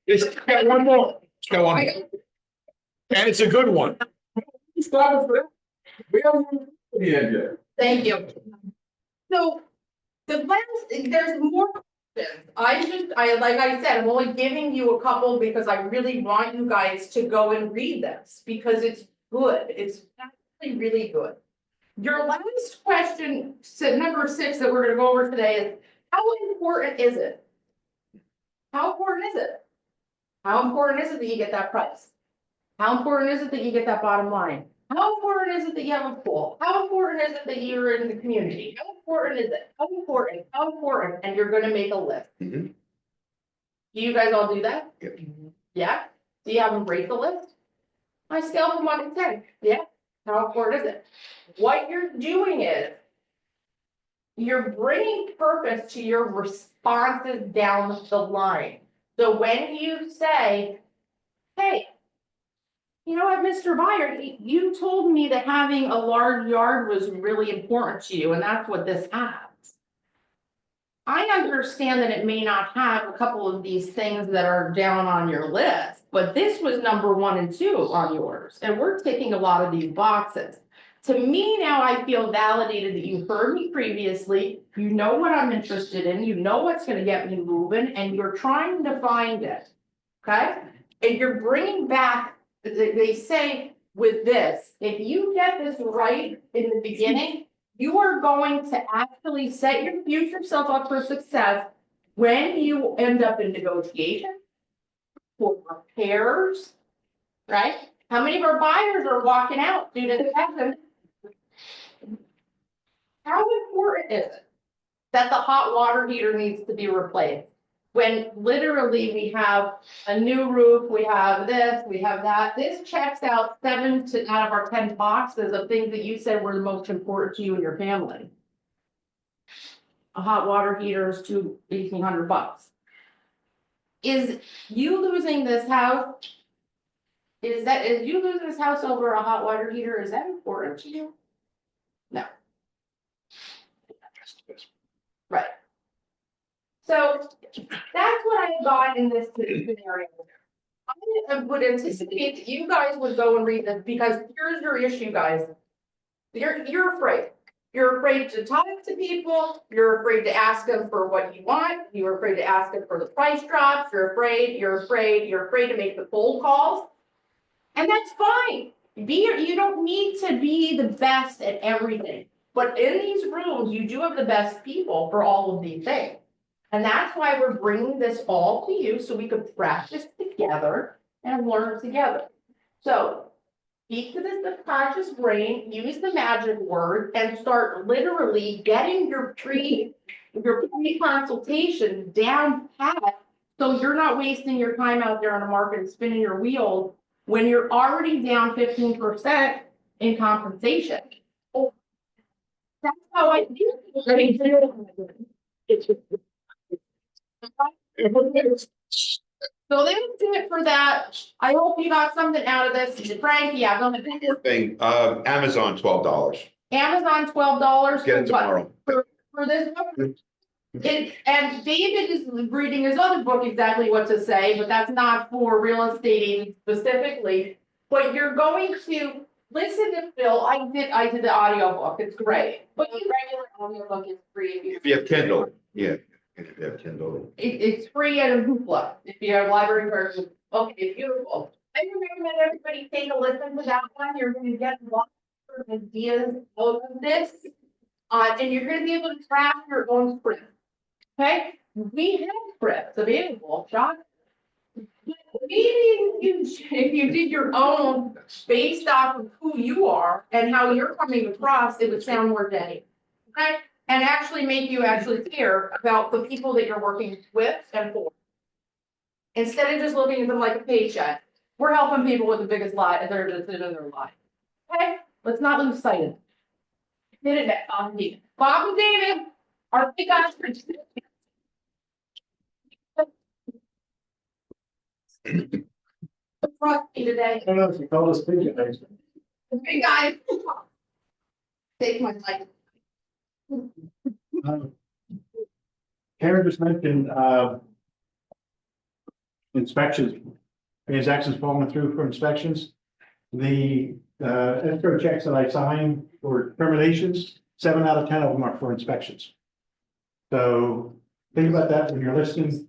It's got one more. It's got one more. And it's a good one. Stop it. We haven't even the end yet. Thank you. So, the last, there's more questions. Like I said, I'm only giving you a couple because I really want you guys to go and read this because it's good. It's actually really good. Your last question, number 6 that we're gonna go over today is, how important is it? How important is it? How important is it that you get that price? How important is it that you get that bottom line? How important is it that you have a pool? How important is it that you're in the community? How important is it? How important? How important? And you're gonna make a list. Mhm. Do you guys all do that? Yep. Yeah? Do you have them rate the list? I scale from 1 to 10. Yeah? How important is it? What you're doing is, you're bringing purpose to your responses down the line. So when you say, hey, you know what, Mr. Buyer, you told me that having a large yard was really important to you, and that's what this has. I understand that it may not have a couple of these things that are down on your list, but this was number 1 and 2 on yours, and we're ticking a lot of these boxes. To me now, I feel validated that you heard me previously, you know what I'm interested in, you know what's gonna get me moving, and you're trying to find it, okay? And you're bringing back, they say with this, if you get this right in the beginning, you are going to actually set your future self up for success when you end up in negotiation, for repairs, right? How many of our buyers are walking out due to the fact? How important is it that the hot water heater needs to be replaced? When literally we have a new roof, we have this, we have that. This checks out 7 out of our 10 boxes of things that you said were the most important to you and your family. A hot water heater is $1,800. Is you losing this house? Is you losing this house over a hot water heater? Is that important to you? No. Right. So that's what I got in this scenario. I would anticipate that you guys would go and read this because here's your issue, guys. You're afraid. You're afraid to talk to people. You're afraid to ask them for what you want. You're afraid to ask them for the price drops. You're afraid to make the cold calls. And that's fine. You don't need to be the best at everything. But in these rooms, you do have the best people for all of these things. And that's why we're bringing this all to you so we could practice together and learn together. So speak to the subconscious brain, use the magic word, and start literally getting your pre-consultation down pat so you're not wasting your time out there on the market and spinning your wheels when you're already down 15% in compensation. That's how I do it. So that's it for that. I hope you got something out of this. Frank, yeah, go ahead. One more thing, Amazon, $12. Amazon, $12. Get it tomorrow. For this book? And David is reading his other book exactly what to say, but that's not for real estate agents specifically. But you're going to listen to Phil. I did the audio book. It's great. But the regular audio book is free. If you have Kindle, yeah. If you have $10. It's free at a Hoopla, if you have library version, okay, beautiful. I would recommend everybody take a listen to that one, you're gonna get lots of ideas out of this. And you're gonna be able to craft your own script. Okay, we have scripts available, John. Maybe if you did your own based off of who you are and how you're coming across, it would sound more genuine. Okay, and actually make you actually care about the people that you're working with and for. Instead of just looking at them like a paycheck, we're helping people with the biggest lie, they're in their life. Okay, let's not lose sight of it. Hit it next, Bob and David. Bob and David, our big guys for trust me today. I don't know if you call this big guys. The big guys. Save my life. Karen just mentioned, inspections, transactions falling through for inspections. The, escrow checks that I signed for terminations, 7 out of 10 of them are for inspections. So think about that when you're listing,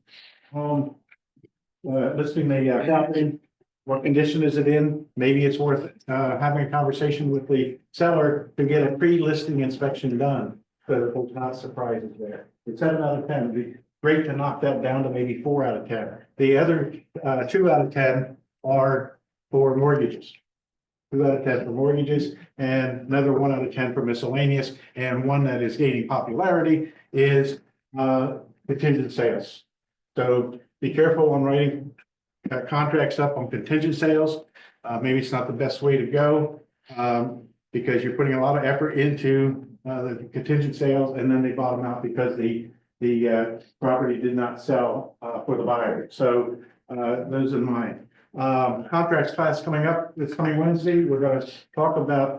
listing the property. What condition is it in? Maybe it's worth, having a conversation with the seller to get a pre-listing inspection done. So that there's not surprises there. It's 7 out of 10. It'd be great to knock that down to maybe 4 out of 10. The other 2 out of 10 are for mortgages. 2 out of 10 for mortgages, and another 1 out of 10 for miscellaneous, and one that is gaining popularity is contingent sales. So be careful when writing contracts up on contingent sales. Maybe it's not the best way to go, because you're putting a lot of effort into the contingent sales, and then they bottom out because the property did not sell for the buyer. So those in mind. Contracts class coming up this coming Wednesday. We're going to talk about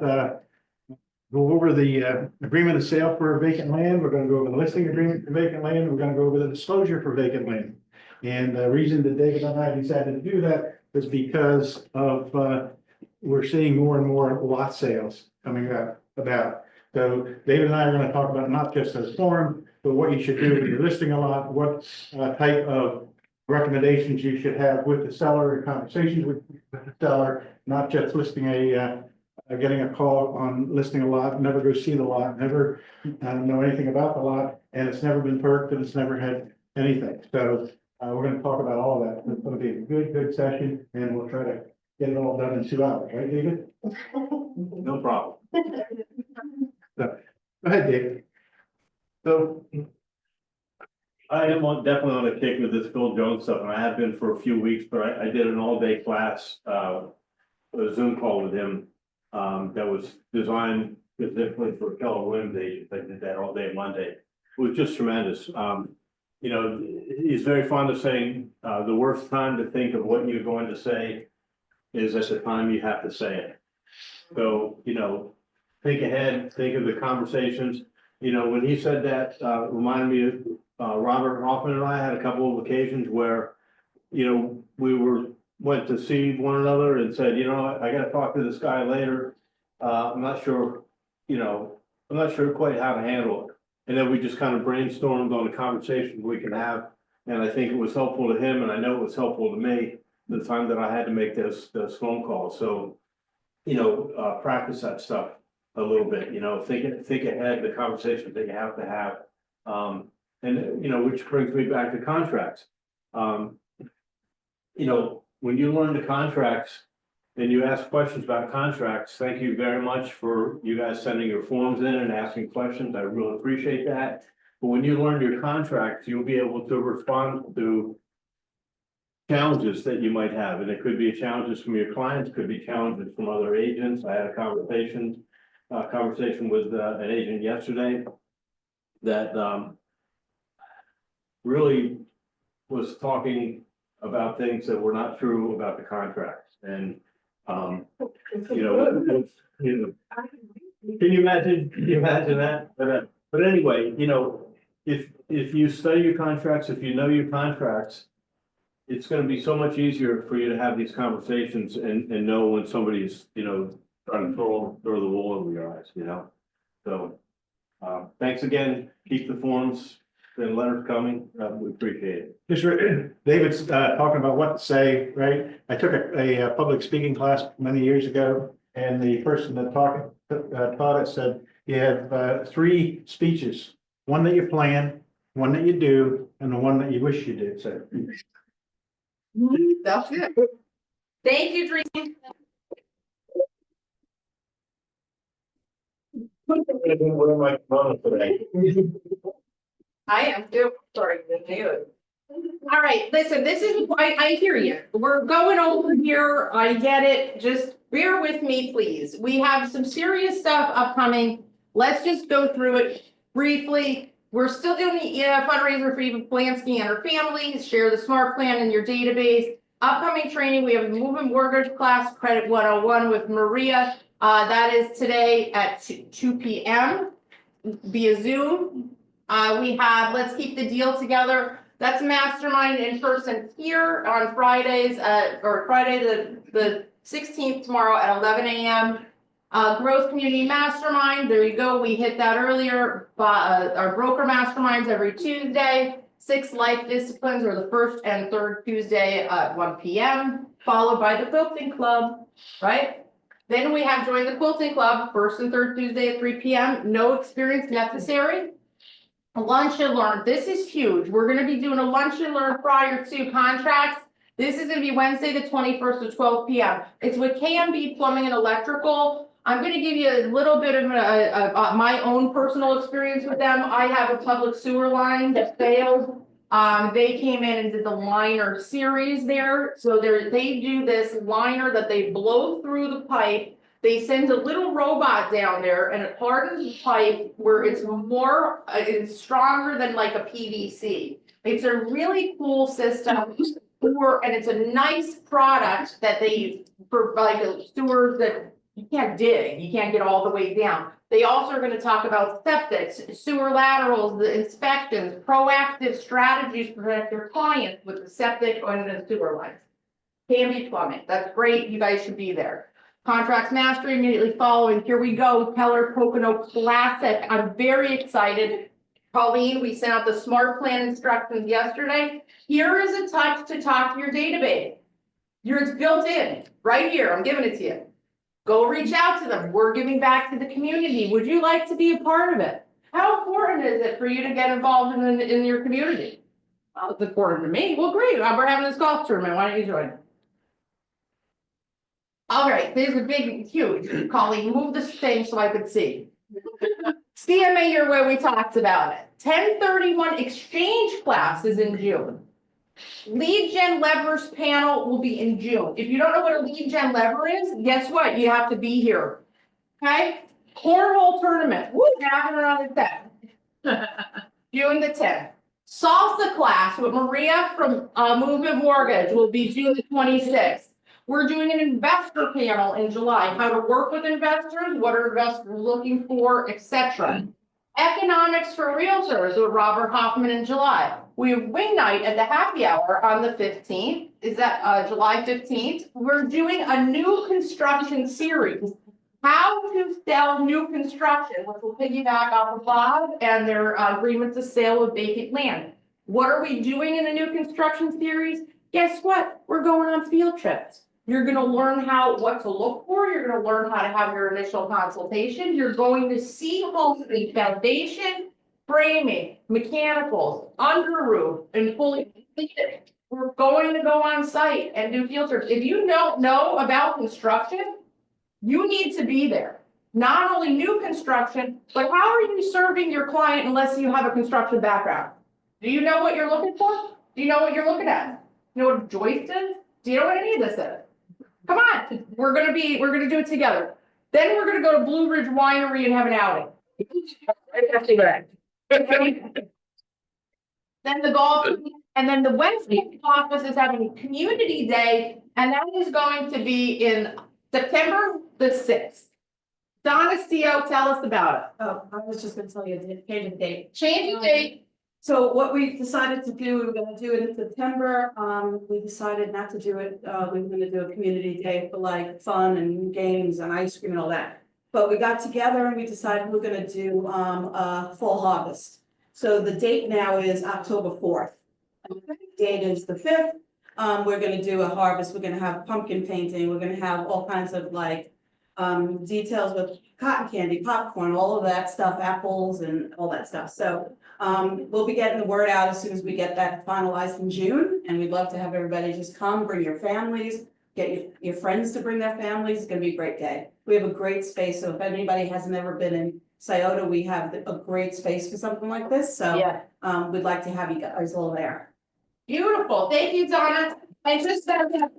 go over the agreement of sale for vacant land. We're going to go over the listing agreement for vacant land. We're going to go over the disclosure for vacant land. And the reason that David and I decided to do that is because of we're seeing more and more lot sales coming about. So David and I are going to talk about not just the form, but what you should do when you're listing a lot, what type of recommendations you should have with the seller and conversations with the seller, not just listing getting a call on listing a lot, never go see the lot, never know anything about the lot, and it's never been perked and it's never had anything. So we're going to talk about all that. It's going to be a good session, and we'll try to get it all done in 2 hours, right, David? No problem. So, go ahead, David. So I am definitely on a kick with this Phil Jones stuff, and I have been for a few weeks, but I did an all-day class, a Zoom call with him that was designed specifically for Keller Williams agents. I did that all day Monday. It was just tremendous. You know, he's very fond of saying the worst time to think of what you're going to say is at the time you have to say it. So, you know, think ahead, think of the conversations. You know, when he said that, reminded me of Robert Hoffman and I had a couple of occasions where, you know, we went to see one another and said, you know, I got to talk to this guy later. I'm not sure, you know, I'm not sure quite how to handle it. And then we just kind of brainstormed on the conversations we can have. And I think it was helpful to him, and I know it was helpful to me the time that I had to make those phone calls. So, you know, practice that stuff a little bit, you know, think ahead, the conversations that you have to have. And, you know, which brings me back to contracts. You know, when you learn the contracts and you ask questions about contracts, thank you very much for you guys sending your forms in and asking questions. I really appreciate that. But when you learn your contracts, you'll be able to respond to challenges that you might have. And it could be challenges from your clients, could be challenges from other agents. I had a conversation with an agent yesterday that really was talking about things that were not true about the contracts. And you know, can you imagine that? But anyway, you know, if you study your contracts, if you know your contracts, it's going to be so much easier for you to have these conversations and know when somebody's, you know, trying to throw the wool over your eyes, you know? So, thanks again. Keep the forms the letters coming, we appreciate it. Just, David's talking about what to say, right? I took a public speaking class many years ago, and the person that taught it said, you have 3 speeches. One that you plan, one that you do, and the one that you wish you did, so. That's it. Thank you, Dream. I am too, sorry. All right, listen, this is, I hear you. We're going over here. I get it. Just bear with me, please. We have some serious stuff upcoming. Let's just go through it briefly. We're still doing the fundraiser for Eva Polanski and her family. Share the SMART plan in your database. Upcoming training, we have a Movement Mortgage class, Credit 101 with Maria. That is today at 2 p.m. via Zoom. We have Let's Keep the Deal Together. That's mastermind in person here on Fridays, or Friday the 16th tomorrow at 11 a.m. Growth Community Mastermind, there you go, we hit that earlier. Our broker masterminds every Tuesday. 6 life disciplines are the first and third Tuesday at 1 p.m. followed by the quilting club, right? Then we have join the quilting club, first and third Tuesday at 3 p.m. No experience necessary. Lunch and learn, this is huge. We're gonna be doing a lunch and learn prior to contracts. This is gonna be Wednesday, the 21st at 12 p.m. It's with KMB Plumbing and Electrical. I'm gonna give you a little bit of my own personal experience with them. I have a public sewer line that failed. They came in and did the liner series there. So they do this liner that they blow through the pipe. They send a little robot down there and it hardens the pipe where it's it's stronger than like a PVC. It's a really cool system and it's a nice product that they, for like sewers that you can't dig, you can't get all the way down. They also are going to talk about septics, sewer laterals, the inspections, proactive strategies to protect their clients with the septic and the sewer lines. KMB Plumbing, that's great, you guys should be there. Contracts mastery immediately following. Here we go, Keller Pocono Classic. I'm very excited. Colleen, we sent out the SMART plan instructions yesterday. Here is a touch to talk to your database. It's built in right here. I'm giving it to you. Go reach out to them. We're giving back to the community. Would you like to be a part of it? How important is it for you to get involved in your community? Well, it's important to me. Well, great. We're having this golf tournament. Why don't you join? All right, there's a big, huge, Colleen, move this thing so I could see. CMA your way, we talked about it. 1031 exchange class is in June. Lead gen levers panel will be in June. If you don't know what a lead gen lever is, guess what? You have to be here. Okay? Cornhole tournament. Woo, happening on the 10th. June the 10th. Salsa class with Maria from Movement Mortgage will be June the 26th. We're doing an investor panel in July, how to work with investors, what are investors looking for, etc. Economics for realtors with Robert Hoffman in July. We have wing night at the happy hour on the 15th. Is that July 15th? We're doing a new construction series. How to sell new construction, which will piggyback off of Bob and their agreements to sale of vacant land. What are we doing in the new construction series? Guess what? We're going on field trips. You're gonna learn what to look for. You're gonna learn how to have your initial consultation. You're going to see hopefully foundation, framing, mechanicals, under roof, and fully completed. We're going to go on site and do field trips. If you don't know about construction, you need to be there. Not only new construction, but how are you serving your client unless you have a construction background? Do you know what you're looking for? Do you know what you're looking at? You know what a joist is? Do you know what any of this is? Come on, we're gonna do it together. Then we're gonna go to Blue Ridge Winery and have an outing. Then the golf, and then the Wednesday office is having a community day, and that is going to be in September the 6th. Donna Stio, tell us about it. Oh, I was just gonna tell you, change the date. Change the date. So what we decided to do, we were gonna do it in September, we decided not to do it, we were gonna do a community day for like fun and games and ice cream and all that. But we got together and we decided we're gonna do, fall harvest. So the date now is October 4th. Date is the 5th. We're gonna do a harvest, we're gonna have pumpkin painting, we're gonna have all kinds of like details with cotton candy, popcorn, all of that stuff, apples and all that stuff. So we'll be getting the word out as soon as we get that finalized in June, and we'd love to have everybody just come, bring your families, get your friends to bring their families. It's gonna be a great day. We have a great space, so if anybody hasn't ever been in Scioto, we have a great space for something like this, so Yeah. we'd like to have you guys all there. Beautiful, thank you, Donna. I just said that.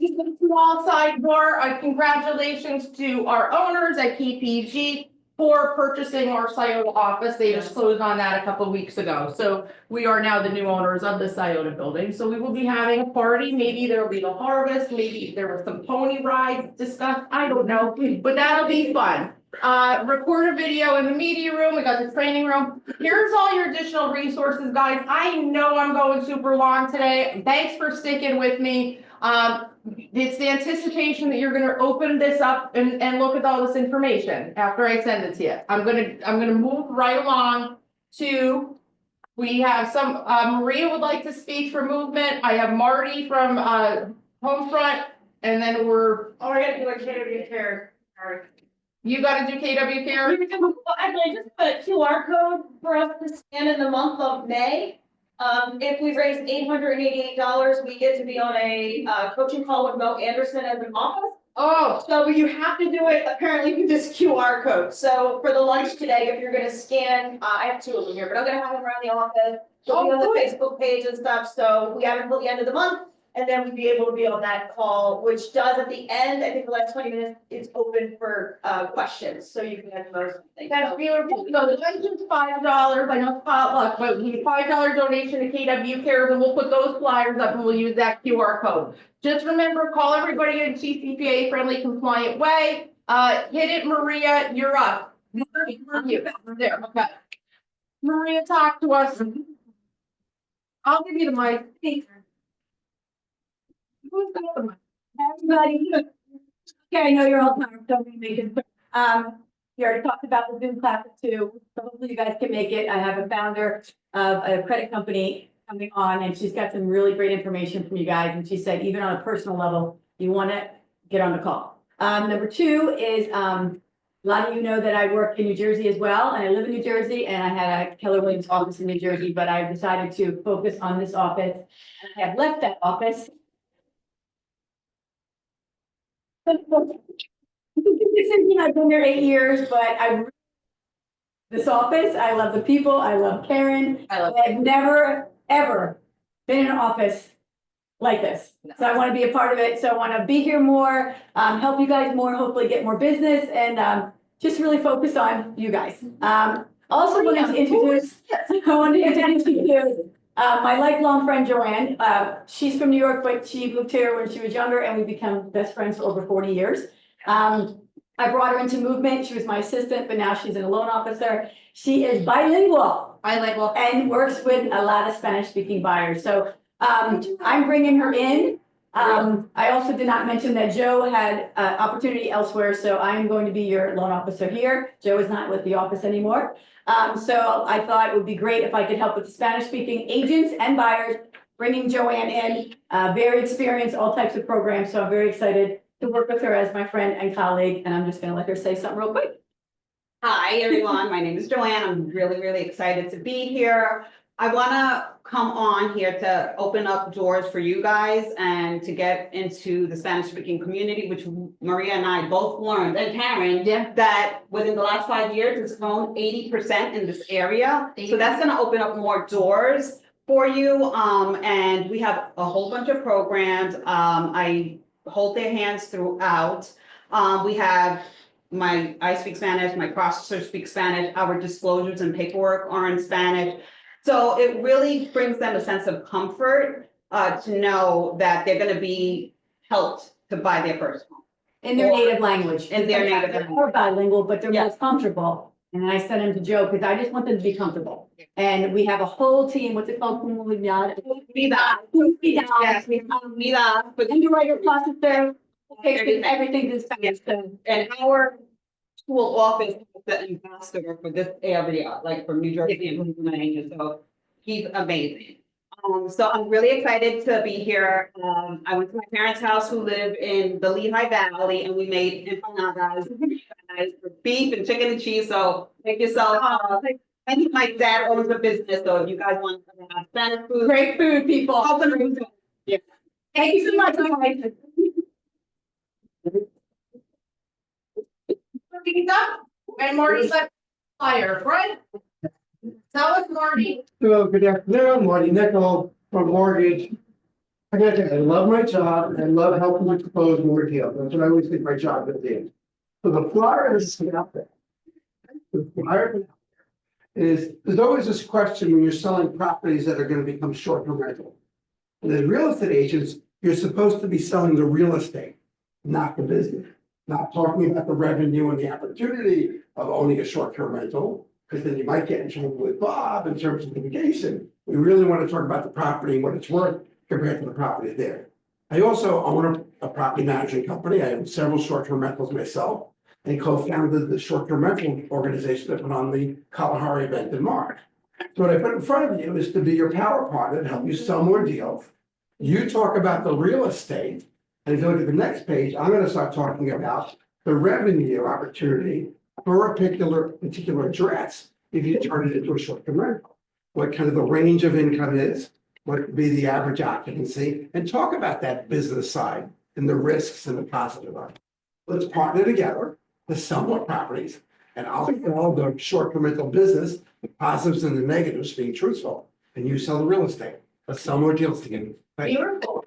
Just a small sidebar, congratulations to our owners at KPG for purchasing our Scioto office. They just closed on that a couple of weeks ago. So we are now the new owners of the Scioto building. So we will be having a party. Maybe there will be the harvest, maybe there were some pony rides discussed, I don't know, but that'll be fun. Record a video in the media room, we got the training room. Here's all your additional resources, guys. I know I'm going super long today. Thanks for sticking with me. It's the anticipation that you're gonna open this up and look at all this information after I send it to you. I'm gonna move right along to, we have some, Maria would like to speak for movement. I have Marty from, Homefront, and then we're, Oh, I gotta do a KW care. Sorry. you gotta do KW Care. Well, actually, I just put a QR code for us to scan in the month of May. If we raise $888, we get to be on a coaching call with Mo Anderson as an office. Oh, So you have to do it apparently with this QR code. So for the lunch today, if you're gonna scan, I have two of them here, but I'm gonna have them around the office. They'll be on the Facebook page and stuff, so we have until the end of the month. And then we'd be able to be on that call, which does at the end, I think the last 20 minutes, it's open for questions, so you can get the most things. that's beautiful. So the lunch is $5. I know it's potluck, but we $5 donation to KW Cares, and we'll put those flyers up and we'll use that QR code. Just remember, call everybody in a TCPA friendly, compliant way. Hit it, Maria, you're up. You, there, okay. Maria, talk to us. I'll give you the mic. Who's got the mic? Everybody. Okay, I know you're all tired, don't be making, you already talked about the Zoom class too, so hopefully you guys can make it. I have a founder of a credit company coming on, and she's got some really great information from you guys, and she said, even on a personal level, you wanna get on the call. Number two is, a lot of you know that I work in New Jersey as well, and I live in New Jersey, and I had a Keller Williams office in New Jersey, but I decided to focus on this office. And I have left that office. I've been there 8 years, but this office, I love the people, I love Karen. I've never, ever been in an office like this. So I want to be a part of it. So I want to be here more, help you guys more, hopefully get more business, and just really focus on you guys. Also wanted to introduce, my lifelong friend Joanne. She's from New York, but she moved here when she was younger, and we become best friends for over 40 years. I brought her into movement. She was my assistant, but now she's a loan officer. She is bilingual. And works with a lot of Spanish-speaking buyers. So I'm bringing her in. I also did not mention that Joe had opportunity elsewhere, so I'm going to be your loan officer here. Joe is not with the office anymore. So I thought it would be great if I could help with the Spanish-speaking agents and buyers, bringing Joanne in, very experienced, all types of programs. So I'm very excited to work with her as my friend and colleague, and I'm just gonna let her say something real quick. Hi, everyone. My name is Joanne. I'm really, really excited to be here. I want to come on here to open up doors for you guys and to get into the Spanish-speaking community, which Maria and I both learned, and Karen, that within the last 5 years, it's grown 80% in this area. So that's going to open up more doors for you. And we have a whole bunch of programs. I hold their hands throughout. We have I speak Spanish, my processor speaks Spanish, our disclosures and paperwork are in Spanish. So it really brings them a sense of comfort to know that they're gonna be helped to buy their first home. In their native language. In their native They're language. more bilingual, but they're most comfortable. And I sent them to Joe, because I just want them to be comfortable. And we have a whole team, what's it called? Yes, Underwriter, processor, everything's in Spanish. So. And our actual office, the ambassador for this area, like from New Jersey and Pennsylvania, so he's amazing. So I'm really excited to be here. I went to my parents' house who live in the Lehigh Valley and we made empanadas for beef and chicken and cheese, so make yourself, and my dad owns a business, so if you guys want to have Spanish food. Great food, people. Open rooms. Yeah. Thank you so much. And Marty's like fire, right? Tell us, Marty. Hello, good afternoon, Marty Nickel from Mortgage. I gotta tell you, I love my job and I love helping to close more deals. That's what I always think my job is. So the flyer is out there. The flyer is, there's always this question when you're selling properties that are gonna become short-term rental. And as real estate agents, you're supposed to be selling the real estate, not the business. Not talking about the revenue and the opportunity of owning a short-term rental, because then you might get in trouble with Bob in terms of litigation. We really want to talk about the property and what it's worth compared to the property there. I also own a property management company. I own several short-term rentals myself and co-founded the short-term rental organization that put on the Kalahari event in March. So what I put in front of you is to be your power partner to help you sell more deals. You talk about the real estate. And if you look at the next page, I'm going to start talking about the revenue opportunity for a particular address if you turn it into a short-term rental. What kind of the range of income is, what would be the average occupancy, and talk about that business side and the risks and the positive of it. Let's partner together to sell more properties, and I'll sell the short-term rental business, the positives and the negatives being truthful, and you sell the real estate. Let's sell more deals together. Thank you. Beautiful.